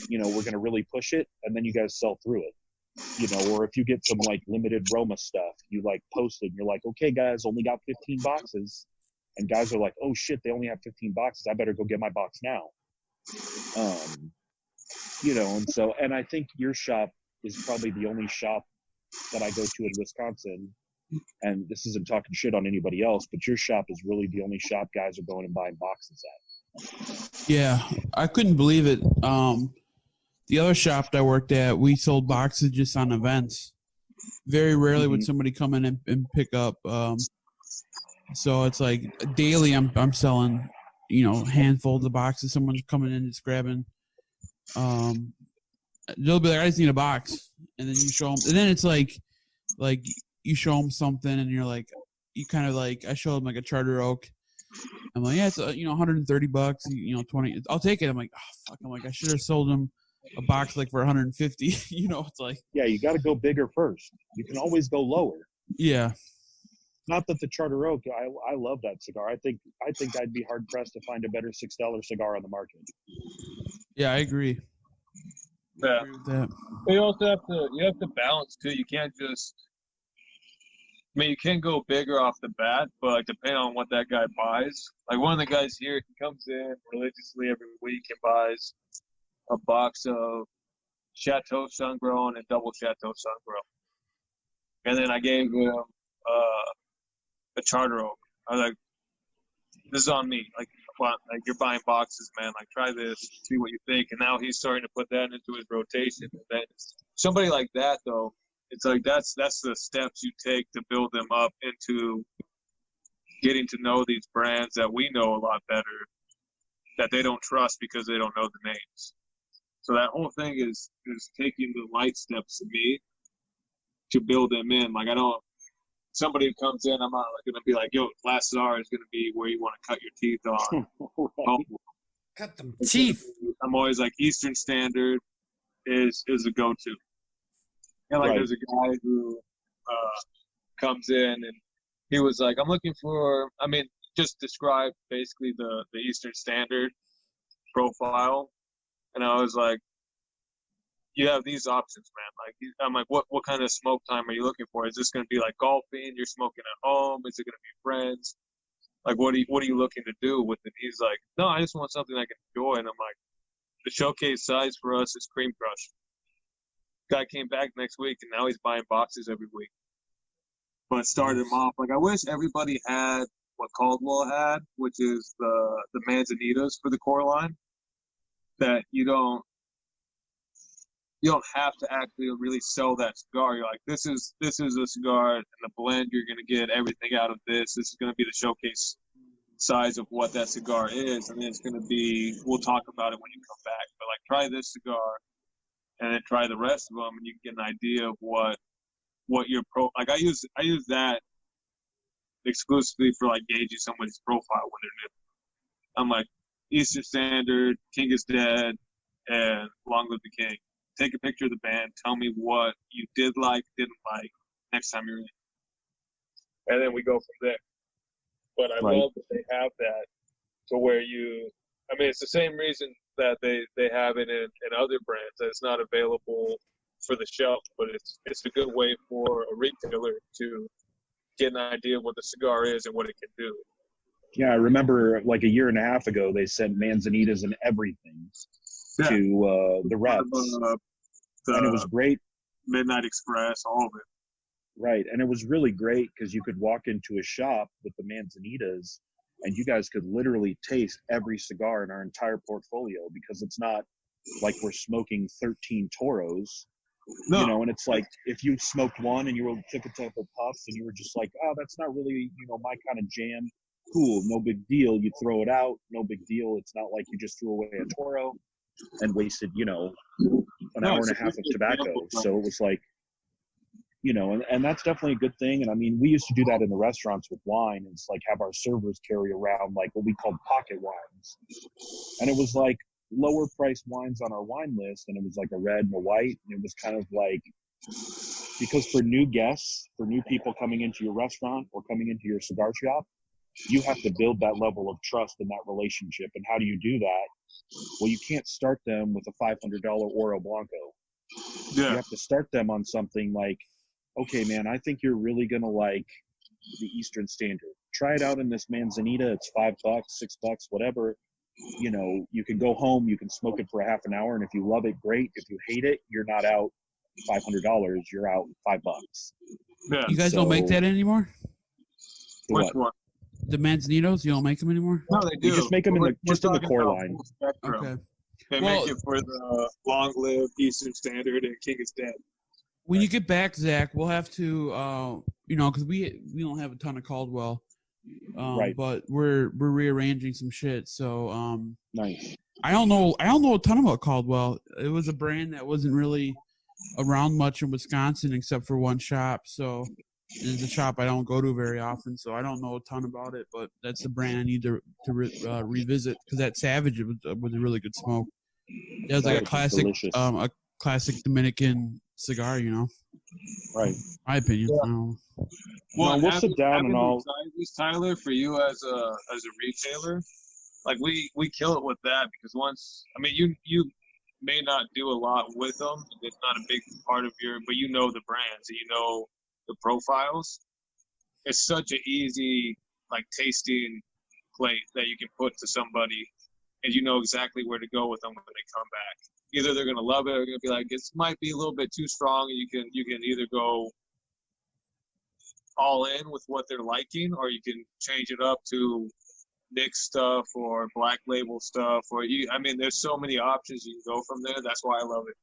You know, we're going to really push it. And then you guys sell through it, you know, or if you get some like limited Roma stuff, you like post it and you're like, okay, guys, only got 15 boxes. And guys are like, oh shit, they only have 15 boxes. I better go get my box now. You know, and so, and I think your shop is probably the only shop that I go to in Wisconsin, and this isn't talking shit on anybody else, but your shop is really the only shop guys are going and buying boxes at. Yeah, I couldn't believe it. The other shop that I worked at, we sold boxes just on events. Very rarely would somebody come in and pick up. So it's like daily I'm selling, you know, handfuls of boxes. Someone's coming in just grabbing. They'll be like, I just need a box. And then you show them. And then it's like you show them something and you're like, you kind of like, I show them like a Charter Oak. I'm like, yeah, it's, you know, $130, you know, 20. I'll take it. I'm like, oh, fuck. I'm like, I should have sold them a box like for 150. You know, it's like. Yeah, you got to go bigger first. You can always go lower. Yeah. Not that the Charter Oak, I love that cigar. I think I'd be hard pressed to find a better $6 cigar on the market. Yeah, I agree. Yeah. I agree with that. But you also have to balance too. You can't just, I mean, you can go bigger off the bat, but like depending on what that guy buys. Like one of the guys here, he comes in religiously every week and buys a box of Chateau Sun-Grown and double Chateau Sun-Grown. And then I gave him a Charter Oak. I was like, this is on me. Like you're buying boxes, man. Like try this, see what you think. And now he's starting to put that into his rotation. And then somebody like that, though, it's like that's the steps you take to build them up into getting to know these brands that we know a lot better, that they don't trust because they don't know the names. So that whole thing is taking the light steps to me to build them in. Like somebody who comes in, I'm not going to be like, yo, last cigar is going to be where you want to cut your teeth on. Cut them teeth. I'm always like, Eastern Standard is a go-to. And like there's a guy who comes in and he was like, I'm looking for, I mean, just describe basically the Eastern Standard profile. And I was like, you have these options, man. Like, I'm like, what kind of smoke time are you looking for? Is this going to be like golfing? You're smoking at home? Is it going to be friends? Like, what are you looking to do with it? He's like, no, I just want something I can enjoy. And I'm like, the showcase size for us is Cream Crush. Guy came back next week, and now he's buying boxes every week. But it started him off. Like, I wish everybody had what Caldwell had, which is the Manzanitas for the core line. That you don't have to actually really sell that cigar. You're like, this is a cigar, and the blend, you're going to get everything out of this. This is going to be the showcase size of what that cigar is, and then it's going to be, we'll talk about it when you come back. But, like, try this cigar, and then try the rest of them, and you can get an idea of what your like, I use that exclusively for, like, gauging somebody's profile when they're new. I'm like, Eastern Standard, King is Dead, and Long Live the King. Take a picture of the band. Tell me what you didn't like, next time you're in. And then we go from there. But I love that they have that to where it's the same reason that they have it in other brands, that it's not available for the shelf, but it's a good way for a retailer to get an idea of what the cigar is and what it can do. Yeah, I remember like a year and a half ago, they sent manzanitas and everything to the reps. And it was great. Midnight Express, all of it. Right. And it was really great because you could walk into a shop with the manzanitas and you guys could literally taste every cigar in our entire portfolio, because it's not like we're smoking 13 Toros. No. You know, and it's like if you smoked one and you took a couple puffs and you were just like, oh, that's not really, my kind of jam. Cool, no big deal. You throw it out, no big deal. It's not like you just threw away a Toro and wasted, an hour and a half of tobacco. So it was like, and that's definitely a good thing. And I mean, we used to do that in the restaurants with wine. It's like have our servers carry around like what we called pocket wines. And it was like lower priced wines on our wine list. And it was like a red and a white. And it was kind of like, because for new guests, for new people coming into your restaurant or coming into your cigar shop, you have to build that level of trust in that relationship. And how do you do that? Well, you can't start them with a $500 Oro Blanco. Yeah. You have to start them on something like, okay, man, I think you're really going to like the Eastern Standard. Try it out in this Manzanita. It's $5, $6, whatever. You can go home, you can smoke it for a half an hour. And if you love it, great. If you hate it, you're not out $500. You're out $5. Yeah. You guys don't make that anymore? Which one? The Manzanitos, you don't make them anymore? No, they do. You just make them in the core line. Okay. They make it for the long-lived Eastern Standard and King is Dead. When you get back, Zach, we'll have to, because we don't have a ton of Caldwell, but we're rearranging some shit. So nice. I don't know a ton about Caldwell. It was a brand that wasn't really around much in Wisconsin except for one shop. So it's a shop I don't go to very often. So I don't know a ton about it. But that's the brand I need to revisit, because that Savage was a really good smoke. It was like a classic Dominican cigar, Right. My opinion. Yeah. Well, we'll sit down and all. Tyler, for you as a retailer, like we kill it with that, because you may not do a lot with them. It's not a big part of but you know the brands, and you know the profiles. It's such an easy tasting plate that you can put to somebody, and you know exactly where to go with them when they come back. Either they're gonna love it, or they're gonna be like, this might be a little bit too strong. You can either go all in with what they're liking, or you can change it up to mixed stuff or black label stuff, or there's so many options you can go from there. That's why I love it,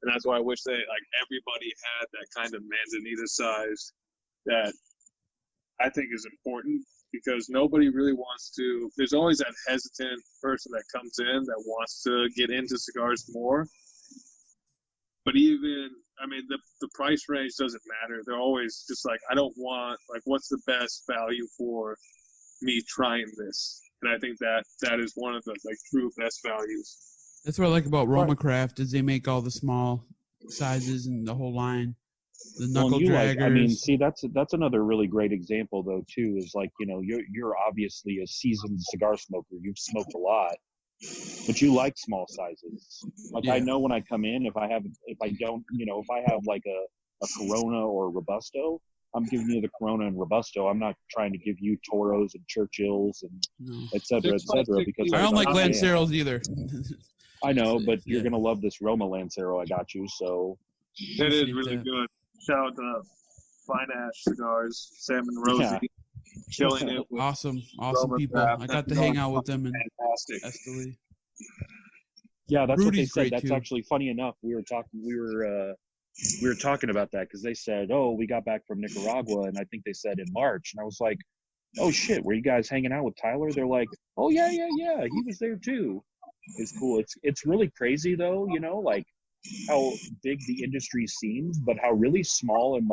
and that's why I wish everybody had that kind of Manzanita size that I think is important, because nobody really wants to. There's always that hesitant person that comes in that wants to get into cigars more. But the price range doesn't matter. They're always just like, I don't want, what's the best value for me trying this? And I think that is one of the true best values. That's what I like about Roma Craft, is they make all the small sizes and the whole line. The knuckle draggers. That's another really great example though too, is you're obviously a seasoned cigar smoker. You've smoked a lot, but you like small sizes. I know when I come in, if I have like a Corona or a Robusto, I'm giving you the Corona and Robusto. I'm not trying to give you Toros and Churchills and et cetera, because I don't like Lanceros either. I know, but you're gonna love this Roma Lancero I got you. So it is really good. Shout out to Fine Ash Cigars, Sam and Rosie, killing it. With awesome people. I got to hang out with them in Esteli. Yeah, that's Rudy's what they said. That's too. Actually funny enough. We were talking about that, because they said, "Oh, we got back from Nicaragua," and I think they said in March, and I was like, "Oh shit, were you guys hanging out with Tyler?" They're like, "Oh yeah, he was there too." It's cool. It's really crazy though, how big the industry seems, but how really small and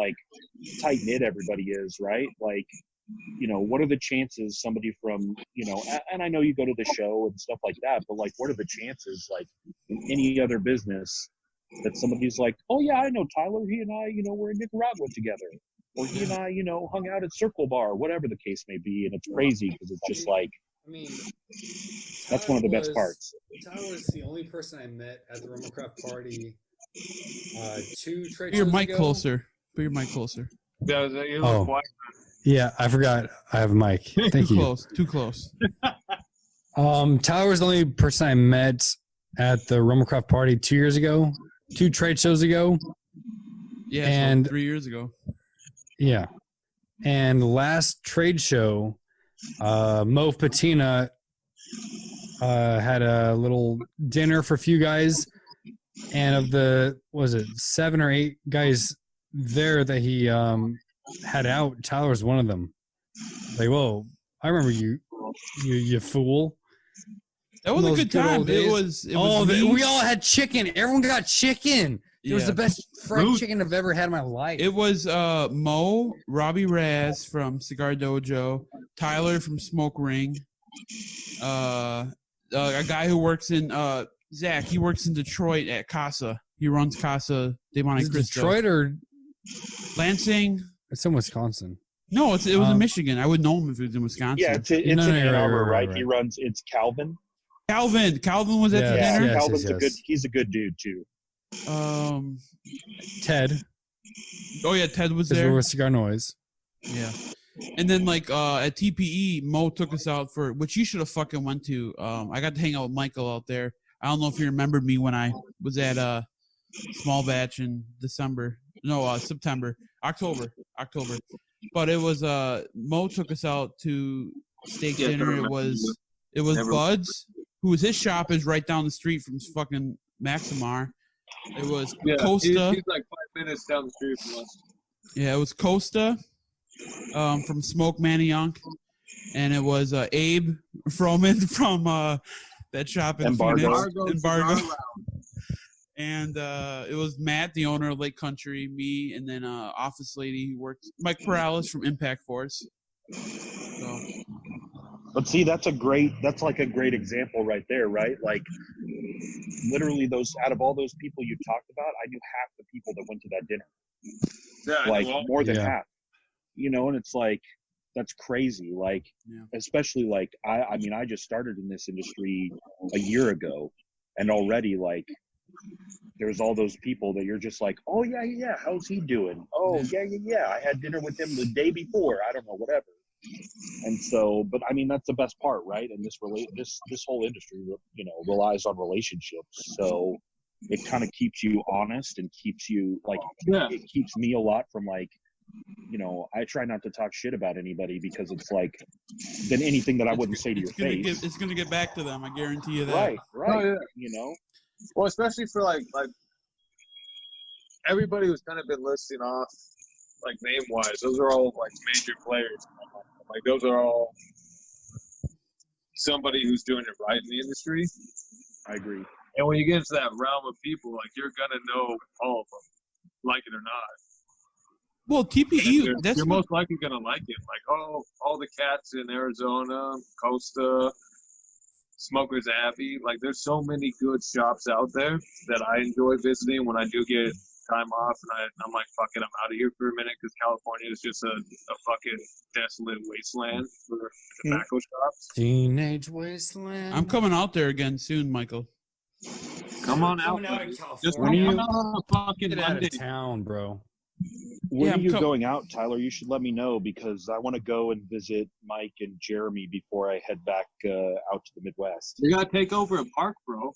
tight knit everybody is, right? What are the chances somebody from, and I know you go to the show and stuff like that, but what are the chances, in any other business, that somebody's like, oh yeah, I know Tyler. He and I, we're in Nicaragua together, or he and I, hung out at Circle Bar, whatever the case may be. And it's crazy because it's just like, I mean, that's one of the best parts. Tyler was the only person I met at the Rummelcraft party 2 trade Put your shows mic ago. closer. Put your mic closer. Yeah, you look quiet. Yeah, I forgot I have a mic. Thank Too you. close. Too close. Tyler was the only person I met at the Rummelcraft party 2 years ago, 2 trade shows ago. Yeah, And- so 3 years ago. Yeah. And last trade show, Mo Patina had a little dinner for a few guys. And of the, 7 or 8 guys there that he had out, Tyler was one of them. Like, whoa, I remember you fool. That was a Those good good time. old It days. was me. We all had chicken. Everyone got chicken. It was Yeah. the best fried chicken I've ever had in my life. It was Mo, Robbie Raz from Cigar Dojo, Tyler from Smoke Ring, a guy who works in Zach. He works in Detroit at Casa. He runs Casa de Monte Is it Cristo. Detroit or Lansing? it's in Wisconsin? No, it was in Michigan. I would know him if it was in Wisconsin. Yeah, it's No, in no, Ann Arbor, right. He runs. It's Calvin. Calvin was at the Yes, dinner. yes. Calvin's a good. He's a good dude too. Ted. Oh yeah, Ted was Because there. we're with CigarNoise. Yeah. And then at TPE, Mo took us out for which you should have fucking went to. I got to hang out with Michael out there. I don't know if you remembered me when I was at Small Batch in October. But it was Mo took us out to steak dinner. It was Bud's, his shop is right down the street from fucking Maximar. It was Costa. He's like 5 minutes down the street from us. Yeah, it was Costa from Smoke Manayunk, and it was Abe Froman from that shop in Embargo. Phoenix. Embargo. And it was Matt, the owner of Lake Country, me, and then office lady who worked, Mike Perales from Impact Force. So, But see, that's like a great example right there, right? Like, literally, out of all those people you talked about, I knew half the people that went to that dinner. Yeah, Like more than Yeah. half. And it's like that's crazy. Like, especially like I mean, I just started in this industry a year ago, and already like there's all those people that you're just like, oh yeah, how's he doing? Oh yeah, I had dinner with him the day before. I don't know, whatever. And so, but I mean, that's the best part, right? And this whole industry, relies on relationships. So it kind of keeps you honest and keeps you like, it keeps me a lot from like, I try not to talk shit about anybody because it's like, then anything that I wouldn't say to your face. It's gonna get back to them. I guarantee you that. Right. Oh, yeah. Well, especially for like everybody who's kind of been listing off, like name-wise, those are all like major players. Like those are all somebody who's doing it right in the industry. I agree. And when you get into that realm of people, like you're gonna know all of them, like it or not. Well, TPE, You're most likely gonna like it. Like all the cats in Arizona, Costa, Smokers Abbey. Like there's so many good shops out there that I enjoy visiting when I do get time off, and I'm like, fuck it, I'm out of here for a minute because California is just a fucking desolate wasteland for tobacco shops. Teenage wasteland. I'm coming out there again soon, Michael. Come on out. Just When are you- come out on a fucking Get out Monday. of town, bro. When I'm are you going out, Tyler? You should let me know because I want to go and visit Mike and Jeremy before I head back out to the Midwest. You gotta take over a park, bro.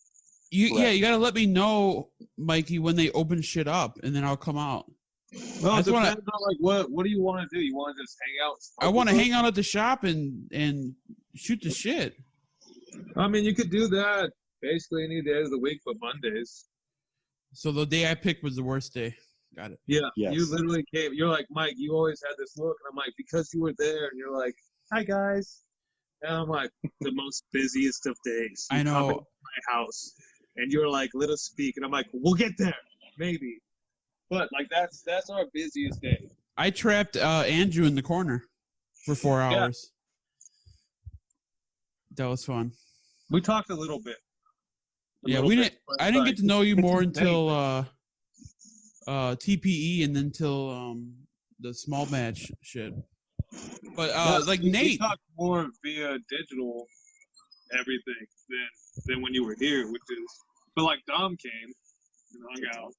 You gotta let me know, Mikey, when they open shit up, and then I'll come out. Well, I it just wanna- depends on like what do you want to do? You want to just hang out? I want to hang out at the shop and shoot the shit. I mean, you could do that basically any day of the week, but Mondays. So the day I picked was the worst day. Got it. Yeah, Yes. you literally came. You're like, Mike, you always had this look, and I'm like, because you were there, and you're like, hi guys, and I'm like, the most busiest of days. You I know. come into my house, and you're like, let us speak, and I'm like, we'll get there, maybe, but like that's our busiest day. I trapped Andrew in the corner for 4 hours. That was fun. We talked a little bit. Yeah, I didn't get to know you more until TPE and then till the small batch shit. But like Nate, we talked more via digital everything than when you were here, but like Dom came and hung out.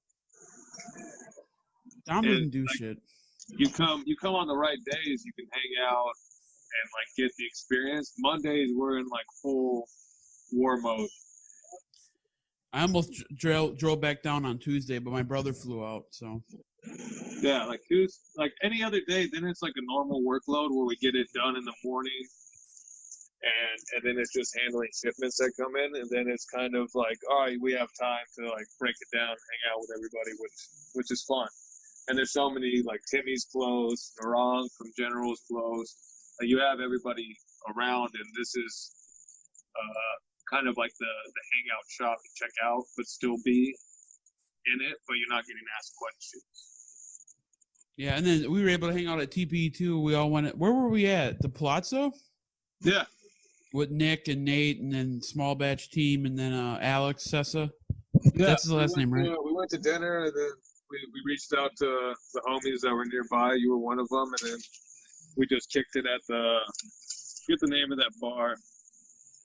Dom doesn't do shit. You come on the right days, you can hang out and like get the experience. Mondays we're in like full war mode. I almost drove back down on Tuesday, but my brother flew out. So yeah, like any other day, then it's like a normal workload where we get it done in the morning, and then it's just handling shipments that come in, and then it's kind of like, all right, we have time to like break it down and hang out with everybody, which is fun. And there's so many, like Timmy's closed, Narang from General's closed. Like, you have everybody around, and this is kind of like the hangout shop to check out, but still be in it, but you're not getting asked questions. Yeah, and then we were able to hang out at TPE too. We all went. Where were we at? The Palazzo? Yeah. With Nick and Nate, and then small batch team, and then Alex Sessa. Yeah, that's his last name, right? We went to dinner, and then we reached out to the homies that were nearby. You were one of them, and then we just kicked it at get the name of that bar,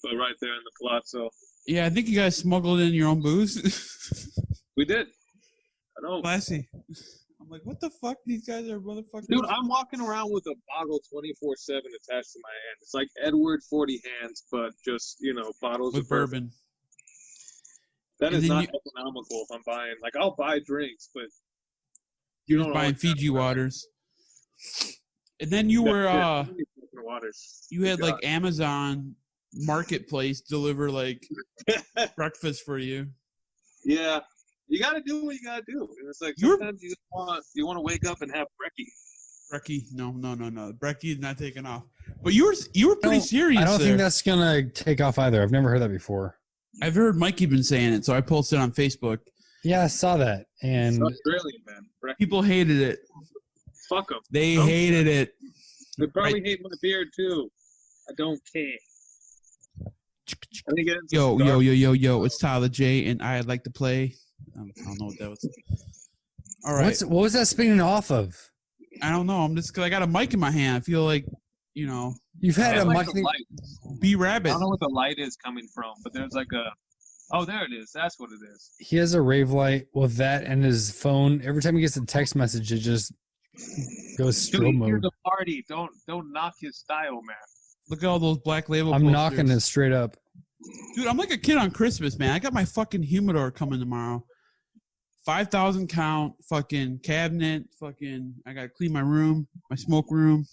but right there in the Palazzo. Yeah, I think you guys smuggled in your own booze. We did. I know. Classy. I'm like, what the fuck? These guys are motherfuckers. Dude, I'm walking around with a bottle 24/7 attached to my hand. It's like Edward 40 hands, but just, bottles with of bourbon. That is not economical if I'm buying. Like, I'll buy drinks, but you don't buying Fiji waters. And then you were you had like Amazon Marketplace deliver like breakfast for you. Yeah. You gotta do what you gotta do. And it's like sometimes you want to wake up and have brekkie. Brekkie, no. Brekkie is not taking off. But you were pretty serious. I don't think that's gonna take off either. I've never heard that before. I've heard Mikey been saying it, so I posted on Facebook. Yeah, I saw that, and it's Australian, man. Brekkie. People hated it. Fuck them. They hated it. They probably hate my beard too. I don't care. Yo! It's Tyler J, and I'd like to play. I don't know what that was. All right. What was that spinning off of? I don't know. I'm just because I got a mic in my hand. I feel like, You've had a mic. B-Rabbit. I don't know what the light is coming from, but there's like a. Oh, there it is. That's what it is. He has a rave light with that and his phone. Every time he gets a text message, it just goes strobe mode. Here's a party. Don't knock his style, man. Look at all those Black Label I'm posters. knocking it straight up. Dude, I'm like a kid on Christmas, man. I got my fucking humidor coming tomorrow. 5,000 count, fucking cabinet, fucking. I gotta clean my room, my smoke room.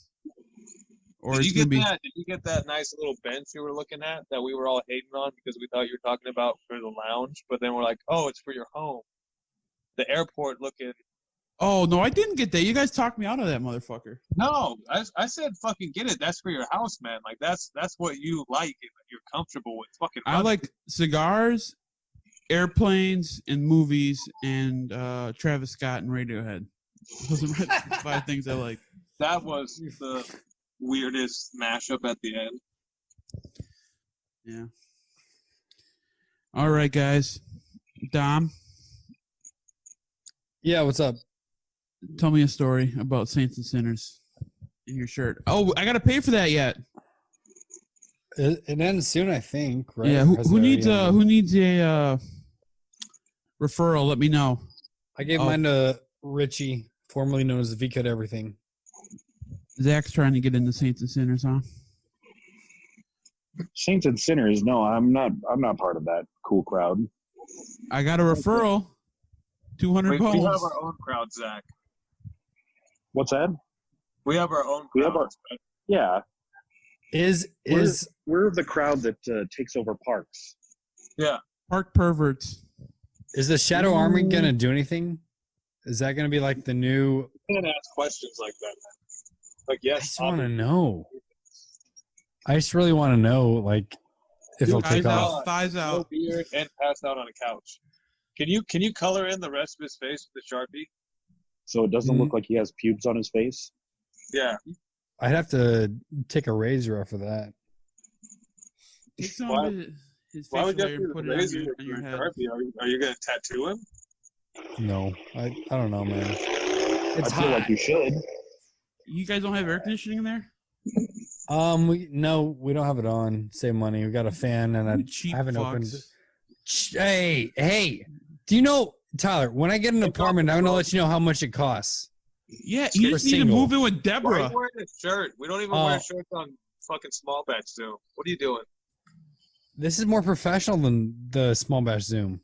Or Did you get that nice little bench you were looking at that we were all hating on because we thought you were talking about for the lounge, but then we're like, oh, it's for your home. The airport looking. Oh no, I didn't get that. You guys talked me out of that, motherfucker. No, I said fucking get it. That's for your house, man. Like that's what you like and you're comfortable with. Fucking. I like cigars, airplanes, and movies, and Travis Scott and Radiohead. Those are my 5 things I like. That was the weirdest mashup at the end. Yeah. All right, guys. Dom. Yeah, what's up? Tell me a story about Saints and Sinners in your shirt. Oh, I gotta pay for that yet. It ends soon, I think. Right? Yeah. Who needs a referral? Let me know. I gave mine to Richie, formerly known as V Cut Everything. Zach's trying to get into Saints and Sinners, huh? Saints and Sinners? No, I'm not part of that cool crowd. I got a referral. 200 bones. We have our own crowd, Zach. What's that? We have our own crowd. Yeah. We're the crowd that takes over parks. Yeah. Park perverts. Is the Shadow Army gonna do anything? Is that gonna be like the new? You can't ask questions like that, man. Like, yes. I just want to know. I just really want to know, like, if it'll take off. Thighs out. No beard and passed out on a couch. Can you color in the rest of his face with the Sharpie? So it doesn't look like he has pubes on his face? Yeah. I'd have to take a razor off of that. Take some of his Why would facial you hair have and to put raise it it on your head. Are you going to tattoo him? No, I don't know, man. It's I feel hot. like you should. You guys don't have air conditioning in there? No, we don't have it on. Save money. We got a fan, and You cheap I haven't fucks. opened. Hey, do you know, Tyler? When I get an apartment, I'm gonna let you know how much it costs. Yeah, you For just need to single. move in with Why are Deborah. you wearing a shirt? We don't even wear shirts on fucking small batch Zoom. What are you doing? This is more professional than the small batch Zoom.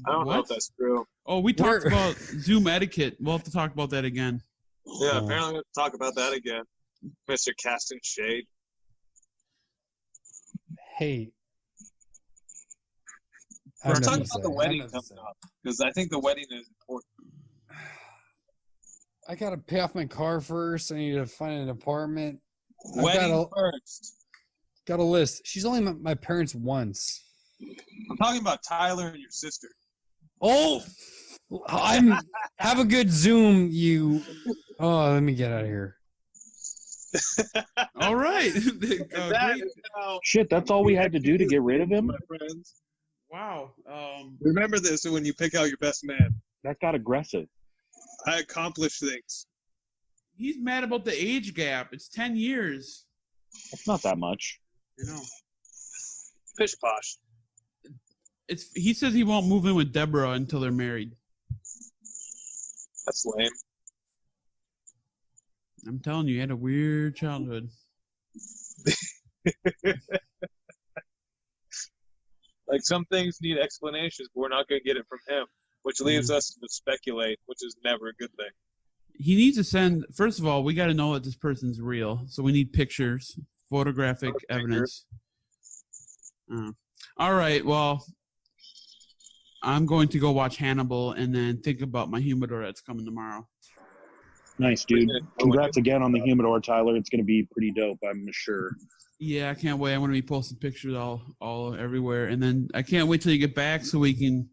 I don't know if that's true. Oh, we talked We're- about Zoom etiquette. We'll have to talk about that again. Yeah, Oh. apparently we'll talk about that again. Mr. Casting Shade. Hey, I Let's have talk nothing about to the say. wedding I have nothing to coming say. up. Because I think the wedding is important. I gotta pay off my car first. I need to find an apartment. I've Wedding first. got a list. She's only met my parents once. I'm talking about Tyler and your sister. Oh, have a good Zoom. Let me get out of here. All right. That Great. is now, Shit, that's all we had to do to get rid of him? my friends. Wow. Remember this when you pick out your best man. That got aggressive. I accomplish things. He's mad about the age gap. It's 10 years. That's not that much. You know. Pish posh. He says he won't move in with Deborah until they're married. That's lame. I'm telling you, he had a weird childhood. Like some things need explanations, but we're not going to get it from him, which leaves us to speculate, which is never a good thing. He needs to send. First of all, we got to know that this person's real, so we need pictures, photographic evidence. All right. Well, I'm going to go watch Hannibal and then think about my humidor that's coming tomorrow. Nice, dude. Congrats again on the humidor, Tyler. It's going to be pretty dope, I'm sure. Yeah, I can't wait. I'm going to be posting pictures all everywhere, and then I can't wait till you get back so we can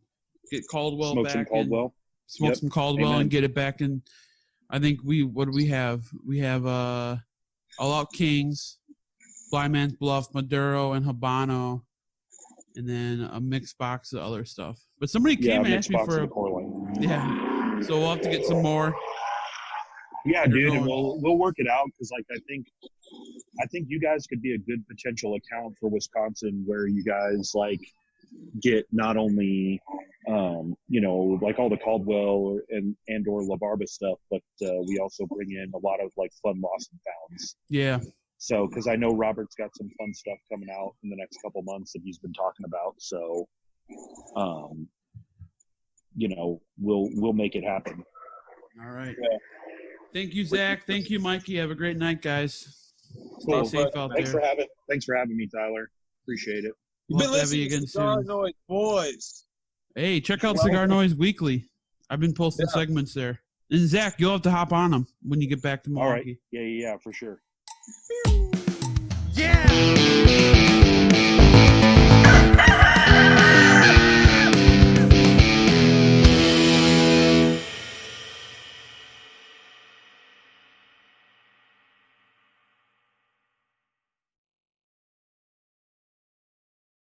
get Caldwell Smoke back. some Caldwell. Smoke Yep. some Caldwell Amen. and get it back in. I think what do we have? We have All Out Kings, Blind Man's Bluff, Maduro, and Habano, and then a mixed box of other stuff. But somebody came and asked me for Yeah, so we'll have to get some more. yeah, They're dude, and going- we'll work it out because, like, I think you guys could be a good potential account for Wisconsin, where you guys like get not only like all the Caldwell and or La Barba stuff, but we also bring in a lot of like fun lost and founds. Yeah. So, because I know Robert's got some fun stuff coming out in the next couple months that he's been talking about. So, we'll make it happen. All right. Yeah. Thank you, Zach. Thank you, Mikey. Have a great night, guys. Stay Cool. safe out Thanks there. for having me, Tyler. Appreciate it. You've been We'll have to have you listening again to Cigar soon. Noise, boys. Hey, check out Cigar Noise Weekly. I've been posting segments there. And Zach, you'll have to hop on them when you get back to All right. Milwaukee. Yeah, for sure.